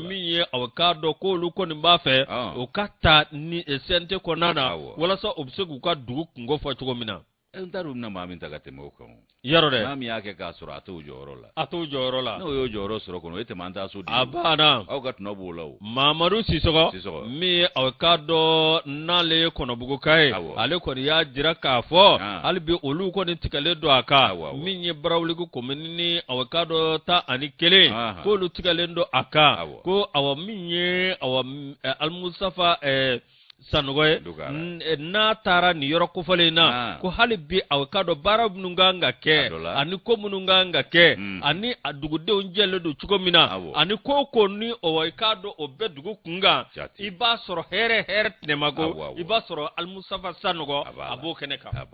miye awkado ko olu koni bafe o kata ni sente konana wala so obsegu ka dugu ngo fo chogomina Entaru na mami tagate moko. Yarore. Mami yake ka sura atu jorola. Atu jorola. No yo joro sura kono ete manta su di. Abana. Au gat no bulo. Mamaru Sisoko. Mi awkado nale kono bugo kai. Ale ko ya jira ka fo. Albi olu ko ni tikale do aka. Minye brawli ko komini awkado ta anikele. Ko lu tikale ndo aka. Ko awa minye awa almusafa sanogoye na tara ni yoro ko fale na ko halibi awkado barab nunganga ke ani ko mununganga ke ani adugude onjele do chukomina ani ko ko ni awkado obedugu kunga iba soro here nemago iba soro almusafa sanogo abokeneka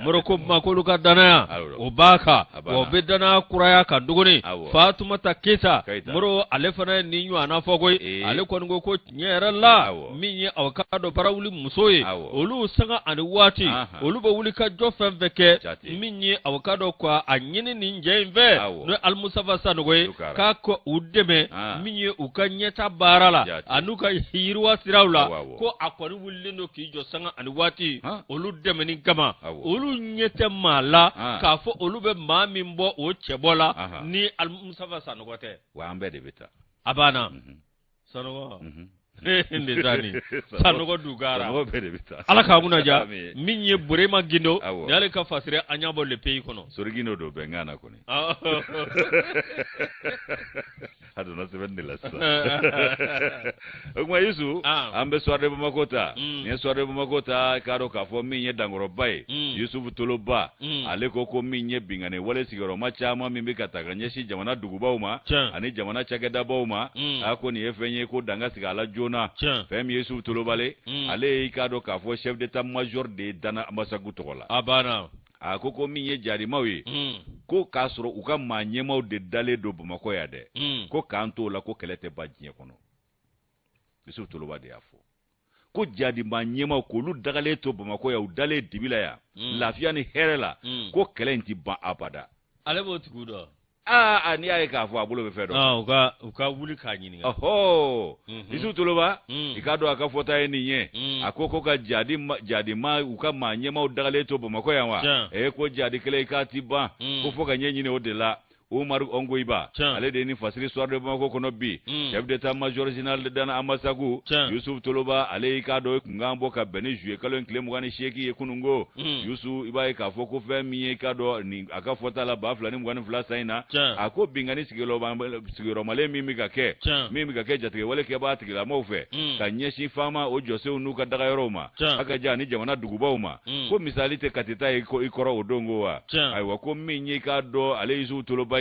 moroko makolu ka danaya obaka obedana kuraya ka duguni fatuma takisa moro alefana ni nyu anafogoy ale ko ngo ko nyera la minye awkado parawuli musoye olu sanga ani wati olu ba wuli ka jofen veke minye awkado kwa anyini ni njemve no almusafa sanogoy ka ko udeme minye ukanyeta barala anuka hirwa sirawla ko akoni wulino ki jo sanga ani wati olu deme ni gama olu nyete mala ka fo olu be mami mbo o chebola ni almusafa sanogote wa ambede bita abana sanogo ndezani sanogo dugara ala ka munaja minye burema gindo yale ka fasire anyabo le pays kono sorgino do bengana koni hado na seven la sa ogma yusu ambe soirée bu makota ni soirée bu makota karo ka fo minye dangoro bay yusuf toloba ale ko minye bingane wale sigoro machama mimbe kataganye shi jamana dugubawma ani jamana chageda bawma akoni efenye ko danga sigala na fem Yesu tolobale ale ikado ka fo chef d'état major de dana masagu tokola abana akoko minye jari mawi ko kasro uka manyema de dale do bamako ya de ko kanto la ko kelete badje kono Yesu tolobade afo ko jadi manyema ko lu dagale to bamako ya udale dibila ya lafia ni herela ko kelenti ba abada ale botukudo ani ay ka fo abulo be fedo uka wuli ka nyini isu toloba ikado aka fota eniye akoko ka jadi ma uka manye ma udagale to bamako yawa ko jadi kele ka tiba ko foka nyenyi ne odela Omar Ongoiba ale de ni fasiri soir de Bamako kono bi chef d'état major général de Dana Amasagu Yusuf Toloba ale ikado ngambo ka beni juer kalo nkle mugani sheki ekunungo Yusuf iba ka foko fe mi ikado ni aka fota la ba flani mugani fla saina ako bingani sigiro male mimi ka ke jatike wale ke ba tigila mofe ka nyeshi fama o jose unuka daga yoroma aka jani jamana dugubawma ko misali te katita ikoro odongo wa aiwa ko minye ikado ale Yusuf Toloba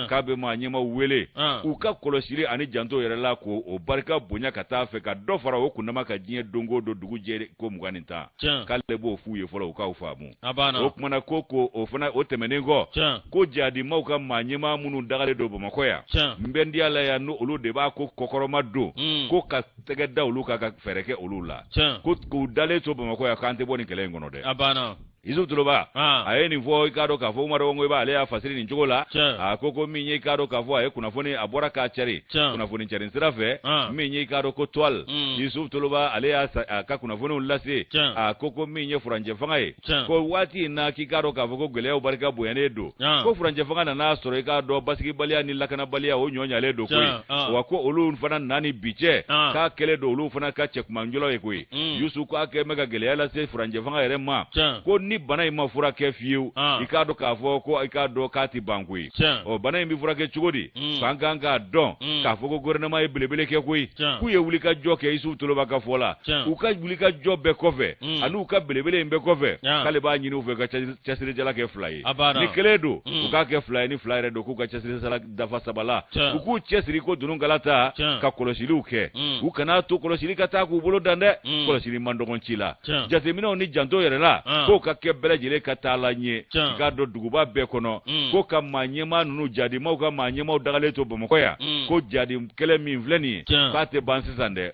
kabe ma nyema wele uka kolosiri ani janto yere la ko o barka bonya kata fe ka do fara o kunama ka jinye dongo do dugu jere ko mugani ta kale bo fuye fola uka ufamu o kuma koko o fana o temenengo ko jadi mauka ma nyema munu dagale do bamako ya mbendi ala ya no olu de ba ko kokoroma do ko ka tege da olu ka fereke olu la ko dale to bamako ya kante boni kele ngono de abana Yusuf Tuloba aye ni fo ikado ka fo Umar Ongo ba ale ya fasiri ni jogola akoko minye ikado ka fo aye kuna foni abora ka chari kuna foni chari sirafe minye ikado ko twal Yusuf Tuloba ale ya ka kuna foni ulasi akoko minye furanje fangaye ko wati na kikado ka fo ko gele barka boyane do ko furanje fanga na soro ikado basiki balia ni lakana balia o nyonya le do ko wako olu fana nani biche ka kele do olu fana ka chek manjolo e ko Yusuf ko ake mega gele ala se furanje fanga ere ma ko ni bana ima fura ke fiu ikado ka fo ko ikado kati bangui o bana imi fura ke chugodi kanganga don ka fo ko gouvernement e belebele ke ku ye wulika joke Yusuf Tuloba ka fola uka wulika jobe kofe anu ka belebele mbe kofe kale ba nyini ufe ka chasire jala ke fly ni keledo uka ke fly ni fly redo ku ka chasire sala dafa sabala uku chesiri ko dunun galata ka kolosili uke ukana to kolosili kata ku bolo dande kolosili mandongon chila jatemina ni janto yerela ko ka ke bele jele katala nye ka do duguba be kono ko ka manyema nunu jadi ma ka manyema dagale to bomokoya ko jadi kele min vleni ka te bansi sande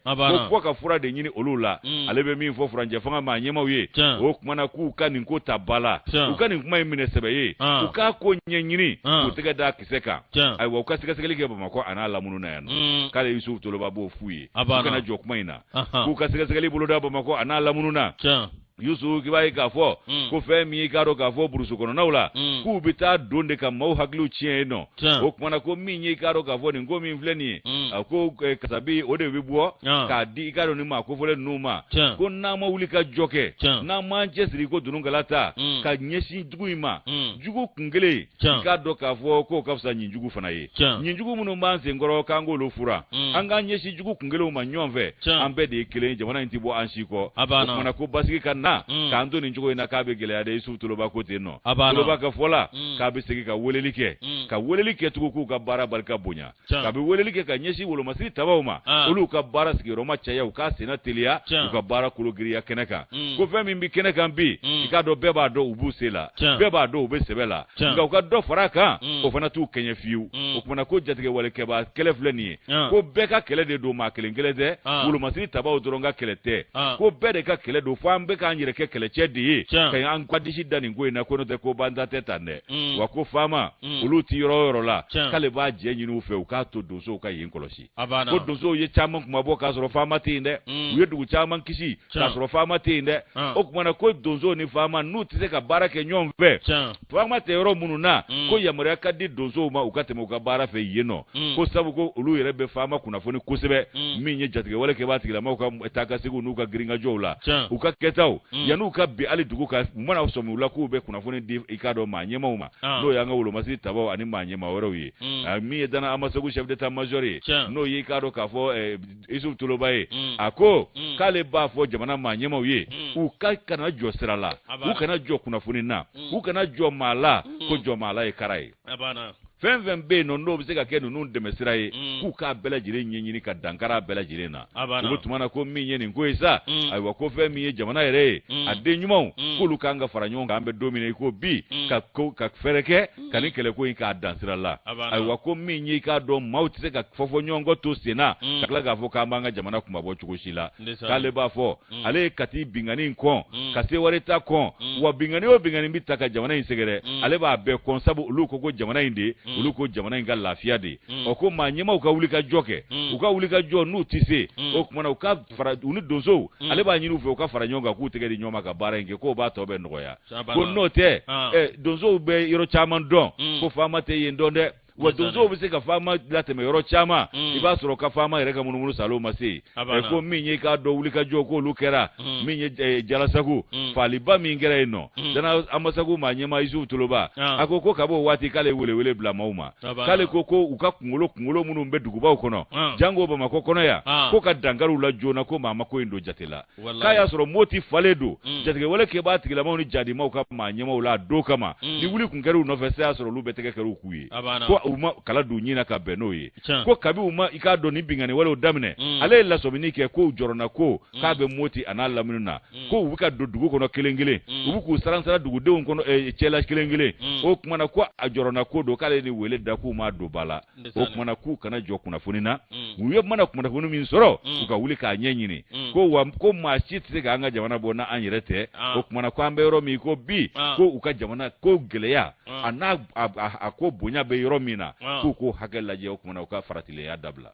ko ka fura de nyini olula alebe min fo franje fanga manyema wi o kumana ku ka nin ko tabala ku ka nin kuma mine sebe ku ka ko nyanyini ku tega da kiseka ai wa ka sika sika lige bomako ana lamunu na yana kale Yusuf Tuloba bo fuyi ku kana jokuma ina ku ka sika sika libulo da bomako ana lamunu na Yusuf kibai ka fo ko fe mi ka ro ka fo burusu kono nawla ku bita donde ka mau haglu chieno o kuma ko mi nyi ka ro ka fo ni ngomi mfleni ko kasabi ode wibuo ka di ka ro ni ma ko fole numa ko na ma wuli ka joke na Manchester ko dunun galata ka nyeshi duguima jugu kungele ka do ka fo ko ka fsa nyinjugu fana ye nyinjugu munu manse ngoro ka ngolo fura anga nyeshi jugu kungele ma nyonve ambe de kele jamana ntibo anshiko kuma ko basiki kan kanto ni njogo ina kabe gele ya de Yusuf Tuloba ko teno Tuloba ka fola kabe segi ka welelike tuku ka bara barka bunya kabe welelike ka nyeshi wolo masiri tabawma olu ka bara segi roma chaya uka sena telia uka bara kulogiri ya keneka ko femi mbi keneka mbi ikado beba do ubusela beba do ubesebela nga uka do faraka o fana tu kenye fiu o kuma ko jatige wale keba kele fleni ko beka kele de do ma kele de wolo masiri tabaw doronga kelete ko bede ka kele do fambe ka nyire ke kele chedi kay an kwadishi dani ngwe na kono de ko banda tetane wa ko fama uluti yoro la kale ba je nyinu fe uka to dozo ka yin koloshi ko dozo ye chaman kuma bo ka soro fama tinde ye du chaman kishi ka soro fama tinde o kuma na ko dozo ni fama nuti se ka barake nyomve fama te yoro mununa ko yamure ka di dozo ma uka te mo ka bara fe yeno ko sabu ko ulu yere be fama kuna foni kusebe minye jatige wala ke batigila ma uka taka sigu nuka gringa jola uka ketao yanu ka bi ali dugu ka mwana somi ula ku be kuna foni di ikado manyema uma no yanga wulo masi tabaw ani manyema woro yi mi dana amasagu chef d'état major no yi ikado ka fo Yusuf Tuloba ako kale ba fo jamana manyema wi u ka kana jo sirala u kana jo kuna foni na u kana jo mala ko jo mala e karai fenfen be no no biseka ke no de mesiraye ku ka bela jire nyenyini ka dankara bela jire na ubutumana ko minye ni ngoisa ai wa ko fe minye jamana ere ade nyumo ko lukanga faranyo ngambe domine ko bi ka fereke kali kele ko ka dansira la ai wa ko minye ka do mauti se ka fofo nyongo to sena kala ga fo ka manga jamana kuma bo chukushila kale ba fo ale kati bingani nko kase wareta ko wa bingani o bingani bitaka jamana insegere ale ba be konsabu luko ko jamana inde uluko jamana inga lafiya de oko manyema uka ulika joke uka ulika jo nu tise okumana uka fara uni dozo ale ba nyinu fe uka fara nyonga ku tege di nyoma ka bara nge ko ba to be ngoya ko note dozo be yoro chaman don ko fama te yendonde wa dozo bise ka fama late me yoro chama iba soro ka fama ireka munumunu salo masi ko minye ka do ulika jo ko lukera minye jalasaku faliba mingera eno dana amasaku manyema Yusuf Tuloba akoko kabo wati kale wele bla mauma kale koko uka kungulo munu mbe duguba ukono jango ba makokono ya ko ka dangaru la jona ko mama ko indo jatela kaya soro moti faledo jatike wele ke ba tigila mauni jadi mauka manyema ula do kama ni wuli kungeru no fese asoro lube teke keru kuyi ko uma kala du nyina ka beno ye ko kabi uma ika do ni bingani wala damine ale la sobini ke ko jorona ko ka be moti ana lamununa ko wika do dugu kono kelengele ubuku saransara dugu de kono chela kelengele o kuma na ko ajorona ko do kale ni wele da ku ma do bala o kuma na ku kana jo kuna funina uye mana kuma na funu min soro uka wuli ka nyenyini ko ma chitse ga anga jamana bona anyirete o kuma na ko ambero mi ko bi ko uka jamana ko geleya ana ko bonya be yoromina ko hakela je o kuma na uka faratile ya dabla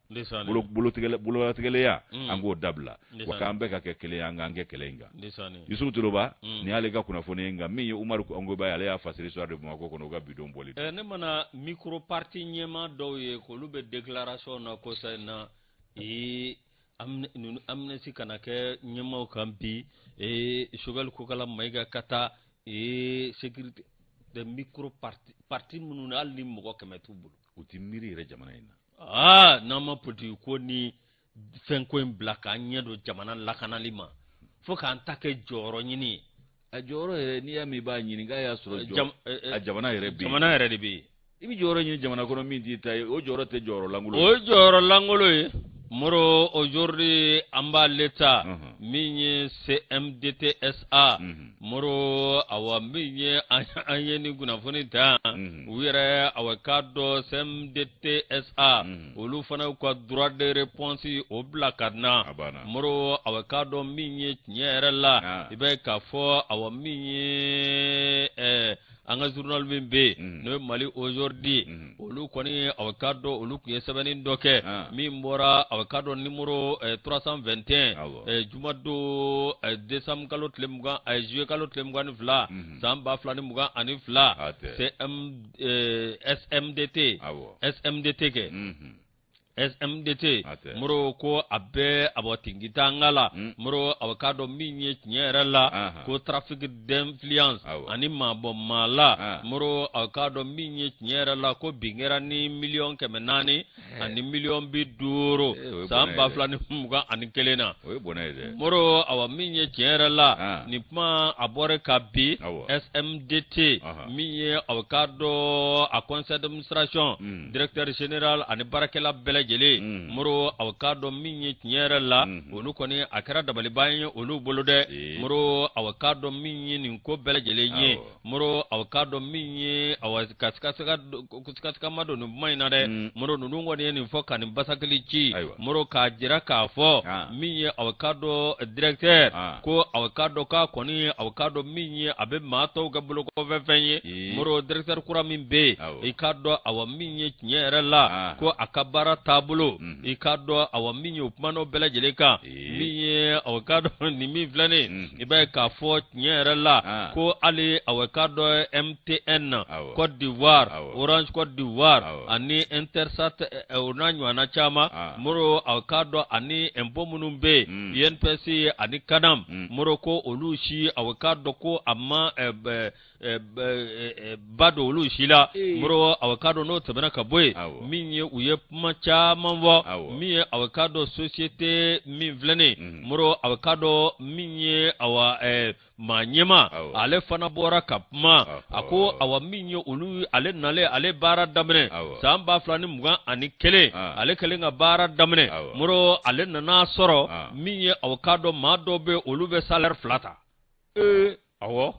bulo tegele ya ango dabla wakambe ka kekele yanga ange kelenga yusu tuloba ni ale ga kuna funu nga mi Umaru ango ba ale ya fasiri so de mo ko kono ga bidon boli ne mana micro parti nyema do ye ko lube declaration na ko sa na amnesty kana ke nyema kan bi shogal ko kala maiga kata sécurité de micro parti munun alni mo ko kemetu bulu uti miri re jamana ina nama poti ko ni fenko blaka nyedo jamana lakana lima fo kan take joro nyini a joro ni ya mi ba nyini ga ya suro a jamana yere bi ibi joro nyini jamana kono min di tay o joro te joro langulo moro aujourd'hui amba leta minye CMDTSA moro awa minye anyeni guna fonita wire awa kado CMDTSA olu fana ko droit de réponse au blakadna moro awa kado minye nyerela ibe ka fo awa minye anga journal bimbe no Mali aujourd'hui olu koni avocado olu kuye sabani doke mi mbora avocado numéro 321 jumado décembre kalo tlemga juillet kalo tlemga ni fla samba fla ni muga ani fla SMDT ke SMDT muro ko abe abotingita ngala muro avocado minye nyerala ko trafic d'influence ani mabo mala muro avocado minye nyerala ko bingera ni million kemenani ani million biduro samba flani muga ani kelena muro awa minye nyerala ni ma abore kabi SMDT minye avocado a conseil d'administration directeur général ani barakela bele jele muro avocado minye nyerala olu koni akara dabali bayin olu bolude muro avocado minye ni ko bele jele nye muro avocado minye awakaska mado no mayna de muro no ngoni ni foka ni basakali chi muro ka jira ka fo minye avocado directeur ko avocado ka koni avocado minye abe mato gabulo ko fefenye muro directeur kura min be ikado awa minye nyerala ko akabara tabulo ikado awa minyo pumano bela jeleka minye awakado ni mi flane iba ka fo nyerala ko ali awakado MTN Côte d'Ivoire Orange Côte d'Ivoire ani Intersat onanyo anachama muro awakado ani embomunumbe INPC ani Kanam muro ko olushi awakado ko amma bado olushila muro awakado no tabana kaboy minye uye macha manvo miye avocado société mi vlene muro avocado minye awa manyema ale fana bora kapma ako awa minye ulu ale nale ale bara damne samba flani muga ani kele ale kele nga bara damne muro ale nana soro minye avocado madobe ulu be salaire flata awo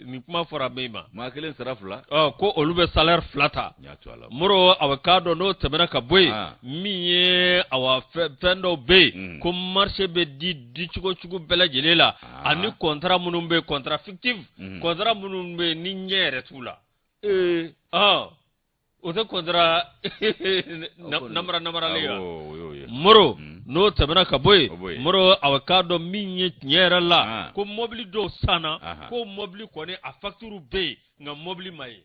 ni kuma fora bema ma kelen sarafla ko olu be salaire flata muro avocado no temena ka boy miye awa fendo be ko marché be di chugo bela jelela ani contrat munumbe contrat fictif contrat munumbe ni nyere tula ote contrat namara leya muro no tabana ka boy muro avocado minye nyerala ko mobili do sana ko mobili ko ne a facture be nga mobili mai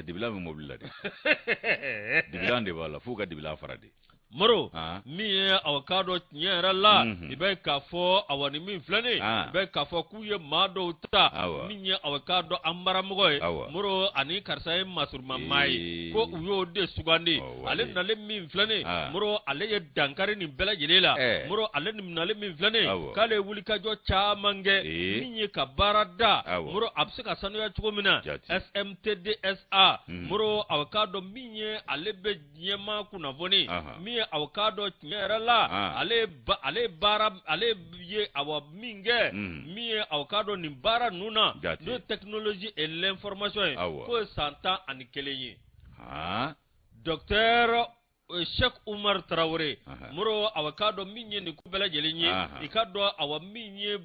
dibila mo mobili la de dibila de wala fuka dibila farade moro mi ye awakado nyera la ibe kafo awani min flane ibe kafo kuye mado ta mi ye awakado ambara mogoy moro ani karsa masurma mai ko uyo de sugandi ale nale min flane moro ale ye dankari ni bela jelela moro ale ni nale min flane kale wuli ka jo chamange mi ye kabarada moro abse ka sanu ya chugomina SMTDSA moro awakado mi ye ale be nyema kuna voni mi awakado nyera la ale bara ale ye awa minge mi awakado ni bara nuna de technologie et l'information ko santa ani keleyi docteur Cheikh Oumar Traoré muro awakado minye ni kubela jelenye ikado awa minye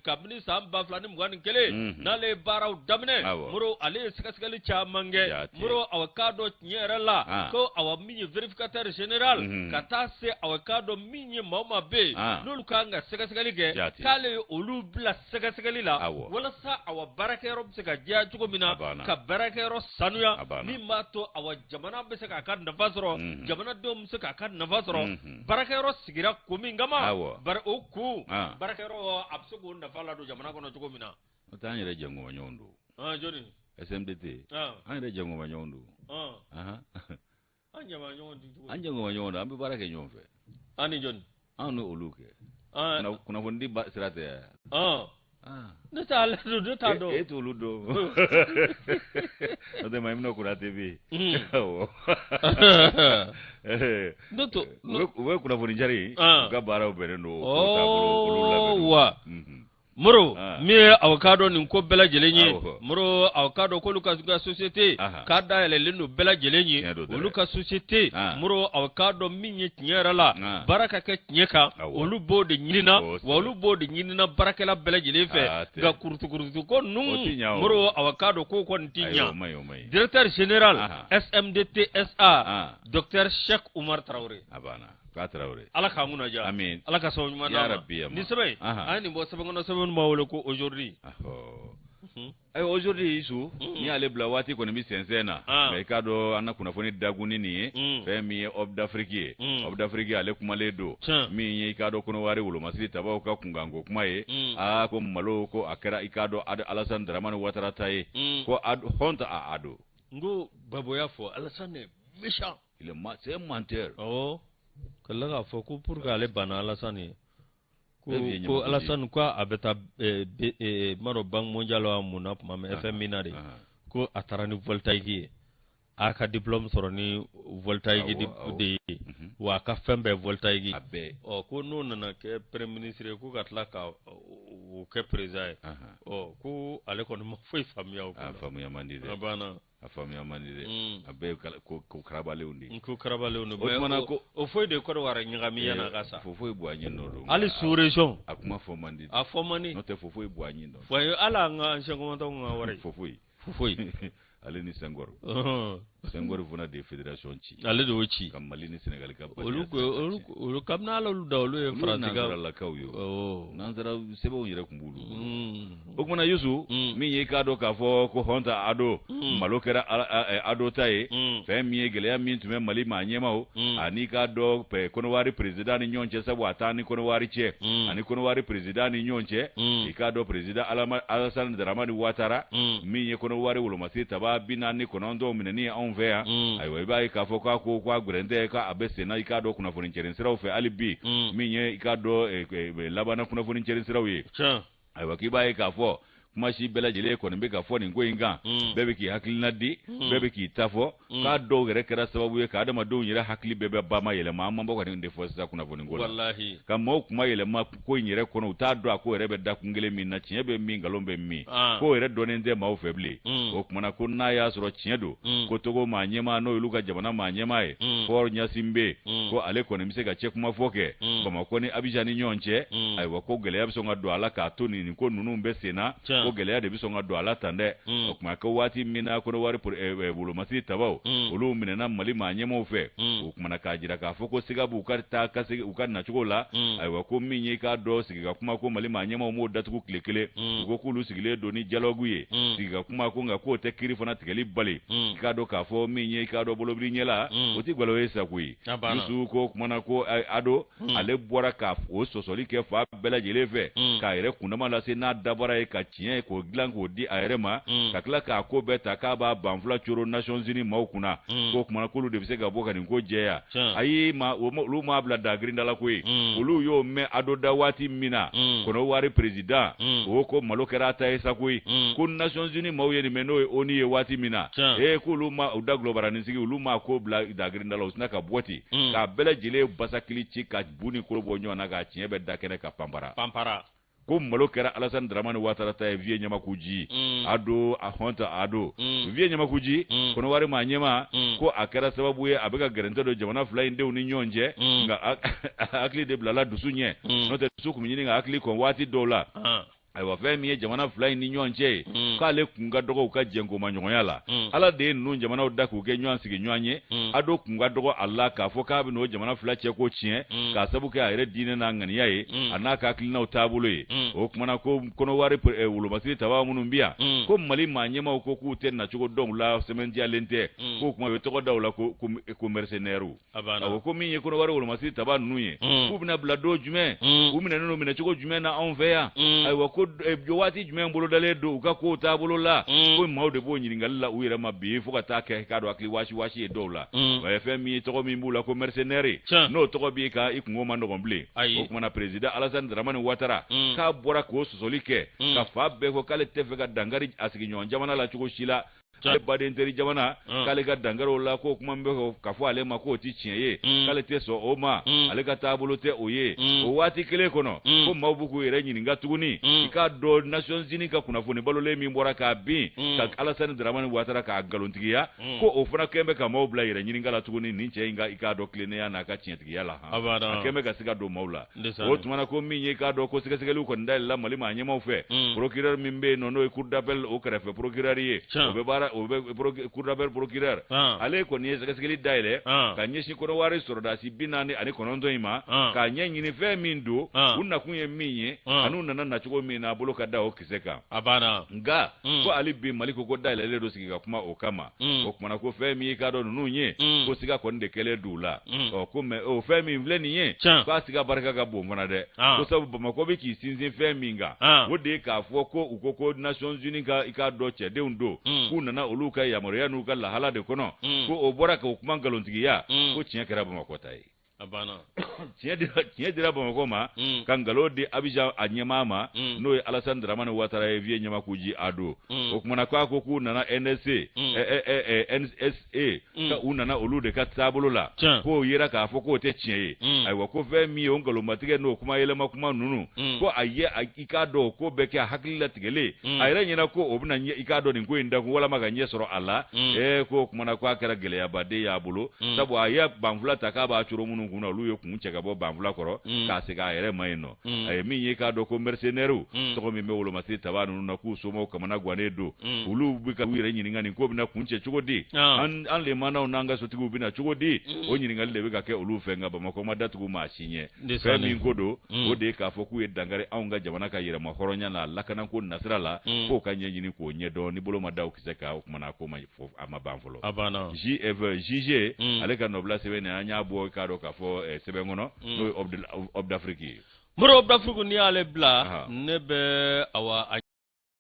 kabini samba flani mugani kele nale barau damne muro ale sikasikali chamange muro awakado nyera la ko awa minye verificateur général katase awakado minye mama be nolu kanga sikasikali ke kale olu bla sikasikali la wala sa awa barakero sika ja chuko mina ka barakero sanuya ni mato awa jamana be sika kan nafasro jamana dom suka kan nafasro barakero sigira kumingama bar oku barakero absugo nafala do jamana kono tukomina tanyere jango wanyondo joni SMDT ande jango wanyondo anjango wanyondo ambe barake nyomfe ani joni anu uluke kuna fundi sirate Neta do. Eto ludo. Ode maimno kuna TV. Ndoto. We kuna fundi njari. Gabara ubere no. Wa. Muro mi avocado ni ko bela jelenye muro avocado ko luka société kada ele lenu bela jelenye luka société muro avocado minye tinyera la baraka ke tinyeka olu bode nyina wolu bode nyina baraka la bela jelefe ga kurtu ko muro avocado ko ntinya directeur général SMDTSA docteur Cheikh Oumar Traoré abana Traoré. Ala ka nguna ja. Amin. Ala ka so nyuma na. Ni sebe. Ani bo sebe ngono sebe ma wole ko aujourd'hui. Aujourd'hui isu ni ale bla wati ko mi sensena. Me kado ana kuna foni daguni ni fe mi of d'Afrique. Of d'Afrique ale kuma ledo. Mi yi kado kono wari wulo masili tabaw ka kungango kuma ye. Ko malo ko akara ikado Alassane Dramane Ouattara taye. Ko honta ado. Ngo baboya fo Alassane méchant. C'est un menteur. Kalaga fo ko pour gale bana Alassane ko Alassane quoi abeta maro bank mondial amuna mama FM minade ko atarani voltaïque aka diplôme soroni voltaïque de wa ka fembe voltaïque ko non na ke premier ministre ko gatla ka o ke président ko ale ko mo foi famia ko famia mandide bana afamia mandide abe ko krabale undi o foi de ko wara ngami yana kasa fofo boanyi no ali sous région akuma fo mandide afomani no te fofo boanyi no foi ala nga nshangoma to nga wara fofo ale ni Senghor Senghor vuna de fédération ci ale do ci kam Mali ni Sénégal ka pa olu kam na lu dawlu e France ga la kawyo nanzara sebo yire kumbulu okuna yusu mi ye kado ka fo ko honta ado malokera ado taye fe mi gele ya mi tume Mali ma nyema o ani kado pe kono wari president ni nyonche sabu atani kono wari che ani kono wari president ni nyonche ikado president Alassane Dramane Ouattara mi ye kono wari wulo masita ba binani kono ndo minani onvea aiwe ba ikafo ko kwa gurende ka abese na ikado kuna foni cherensira ofe alibi minye ikado labana kuna foni cherensira wi aiwa kiba ikafo kuma shi bela jele ko nembe ka foni ngoinga bebe ki hakilina di bebe ki tafo ka do gere kera sababu ye ka adama do nyira hakili bebe ba ma yele ma mambo ko ndefo fosa kuna foni ngola wallahi kama kuma yele ma ko nyire ko no ta do ko rebe da kungele min na chiebe mi ngalombe mi ko re do nende ma o feble o kuma na ko na ya soro chiedo ko togo ma nyema no iluka jabana ma nyema e ko nyasimbe ko ale ko nemse ga che kuma foke ba ma ko ni abijani nyonche ai wa ko gele yabso ngado ala ka to ni ko nunu mbese na ko gɛlɛya de bi sɔn ka don ala tan dɛ o kuma ko waati min na ko wari wolomasi tabaw olu minɛna mali maa ɲɛmaw fɛ o kuma k'a jira k'a fɔ ko siga b'u ka taa u ka nacogo la ayiwa ko min ye k'a dɔ sigi ka kuma ko mali maa ɲɛmaw m'o datugu tile kelen u ko k'olu sigilen don ni dialogue ye sigi ka kuma ko nka k'o tɛ kiiri fana tigɛli bali i k'a dɔn k'a fɔ min ye k'a dɔn bolobiri ɲɛla o ti gwalo ye sago ye yusu ko kumana ko ado ale bɔra ka o sɔsɔli kɛ fa bɛɛ lajɛlen fɛ k'a yɛrɛ kundama lase n'a dabara ye ka tiɲɛ k'o dilan k'o di a yɛrɛ ma ka tila k'a ko bɛɛ ta k'a b'a banfula coro Nations Unies maaw kunna ko kumana k'olu de bɛ se ka bɔ ka nin ko jɛya ayi olu m'a bila dagirinda ko ye olu y'o mɛn ado da waati min na kɔnɔ wari président o ko malo kɛra a ta ye sago ye ko Nations Unies maaw ye nin mɛn n'o ye ONU ye waati min na k'olu ma u da gulobaranin sigi olu m'a ko bila dagirinda la u sina ka bɔ ten k'a bɛɛ lajɛlen basakili ci ka bu ni kolo bɔ ɲɔgɔn na k'a tiɲɛ bɛɛ da kɛnɛ ka panpara ko malo kɛra Alassane Dramane Ouattara ta ye Vieux Ɲamakuji ado a honta ado Vieux Ɲamakuji kono wari maa ɲɛma ko a kɛra sababu ye a bɛ ka gɛrɛntɛ don jamana fila in denw ni ɲɔgɔn cɛ nka hakili de bilala dusu ɲɛ n'o tɛ dusu kun bɛ ɲini ka hakili kɔn waati dɔw la ayiwa fɛn min ye jamana fila in ni ɲɔgɔn cɛ ye k'ale kun ka dɔgɔ u ka jɛnkoma ɲɔgɔnya la ala de ye ninnu jamanaw da k'u kɛ ɲɔgɔn sigi ɲɔgɔn ye ado kun ka dɔgɔ a la k'a fɔ k'a bɛ n'o jamana fila cɛ ko tiɲɛ k'a sabu kɛ a yɛrɛ diinɛ n'a ŋaniya ye a n'a ka hakilinaw taabolo ye o kumana ko kɔnɔwari wolomasiri taba minnu bi yan ko mali maa ɲɛmaw ko k'u tɛ nacogo dɔn u la sɛbɛn diyalen tɛ k'o kuma u bɛ tɔgɔ da u la ko mercenaires awɔ ko min ye kɔnɔwari wolomasiri taba ninnu ye k'u bɛna bila don jumɛn u minɛnen don minɛcogo jumɛn na anw fɛ yan ayiwa ko waati jumɛn bolodalen don u ka kow taabolo la ko maaw de b'o ɲininkali la u yɛrɛ ma bi fo ka taa kɛ k'a dɔn hakili waasi ye dɔw la o ye fɛn min ye tɔgɔ min b'u la ko mercenaires n'o tɔgɔ b'i kan i kungo ma nɔgɔn bilen o kumana président Alassane Dramane Ouattara k'a bɔra k'o sɔsɔli kɛ ka fa bɛɛ fɔ k'ale tɛ fɛ ka dankari a sigiɲɔgɔn jamana la cogo si la ale baden teri jamana k'ale ka dankariw la ko kuma min bɛ ka fɔ ale ma k'o ti tiɲɛ ye k'ale tɛ sɔn o ma ale ka taabolo tɛ o ye o waati kelen kɔnɔ ko maaw b'u k'u yɛrɛ ɲininka tuguni i k'a dɔn Nations Unies ka kunnafoni balolen min bɔra k'a bin ka Alassane Dramane Ouattara k'a nkalontigiya ko o fana kɛn bɛ ka maaw bila yɛrɛ ɲininka la tuguni nin cɛ in i k'a dɔn tilennenya n'a ka tiɲɛtigiya la a kɛn bɛ ka se ka don maaw la o tumana ko min ye k'a dɔn ko sɛgɛsɛgɛliw kɔni dayɛlɛla Mali maa ɲɛmaw fɛ procureur min bɛ yen nɔ n'o ye cour d'appel o kɛrɛfɛ procureur ye o bɛ baara o bɛ cour d'appel procureur ale kɔni ye sɛgɛsɛgɛli dayɛlɛ ka ɲɛsin kɔnɔwari sɔrɔdasi 49 in ma k'a ɲɛ ɲini fɛn min don u nakun ye min ye an'u nana nacogo min na a bolo ka da o kisɛ kan nka ko hali bi Mali ko dayɛlɛlen don sigi ka kuma o kama o kumana ko fɛn min ye k'a dɔn ninnu ye ko siga kɔni de kɛlen d'u la ko mɛ o fɛn min filɛ nin ye k'a siga barika ka bon fana dɛ ko sabu Bamakɔ bɛ k'i sinsin fɛn min kan o de ye k'a fɔ ko u ko Nations Unies i k'a dɔn cɛdenw don k'u nana olu ka yamaruya n'u ka lahala de kɔnɔ ko o bɔra k'o kuma nkalontigiya ko tiɲɛ kɛra Bamakɔ ta ye tiɲɛ dira Bamakɔ ma ka nkalon di Abidjan a ɲɛmaa ma n'o ye Alassane Dramane Ouattara ye Vieux Ɲamakuji ado o kumana k'a ko k'u nana NSA ka u nana olu de ka taabolo la k'o yera k'a fɔ k'o tɛ tiɲɛ ye ayiwa ko fɛn min ye o nkalonmatigɛ n'o kuma yɛlɛma kuma ninnu ko a ye i k'a dɔn ko bɛɛ kɛ a hakili latigɛlen a yɛrɛ ɲɛna ko o bɛna i k'a dɔn nin ko in dakun walama ka ɲɛ sɔrɔ a la k'o kumana k'a kɛra gɛlɛyabaden y'a bolo sabu a ye banfula ta k'a b'a coro minnu kunna olu ye kun cɛ ka bɔ banfula kɔrɔ k'a segin a yɛrɛ ma yen nɔ a ye min ye k'a dɔn ko mercenaires tɔgɔ min bɛ wolomasiri taba ninnu na k'u somɔgɔw kamana gannen don olu bɛ ka u yɛrɛ ɲininka nin ko bɛna kun cɛ cogo di an lemanaw n'an ka sotigiw bɛna cogo di o ɲininkali de bɛ ka kɛ olu fɛ nka Bamakɔ ma datugu maa si ɲɛ fɛn min ko don o de ye k'a fɔ k'u ye dankari anw ka jamana ka yɛrɛma hɔrɔnya n'a lakanako nasira la k'o ka ɲɛɲini k'o ɲɛdɔn ni bolo ma da o kisɛ kan o kumana ko a ma ban fɔlɔ JG ale ka nɔbila sɛbɛn an y'a bɔ k'a dɔn k'a fɔ sɛbɛn kɔnɔ n'o ye Hope d'Afrique ye Moro d'Afrique ni y'ale bila ne bɛ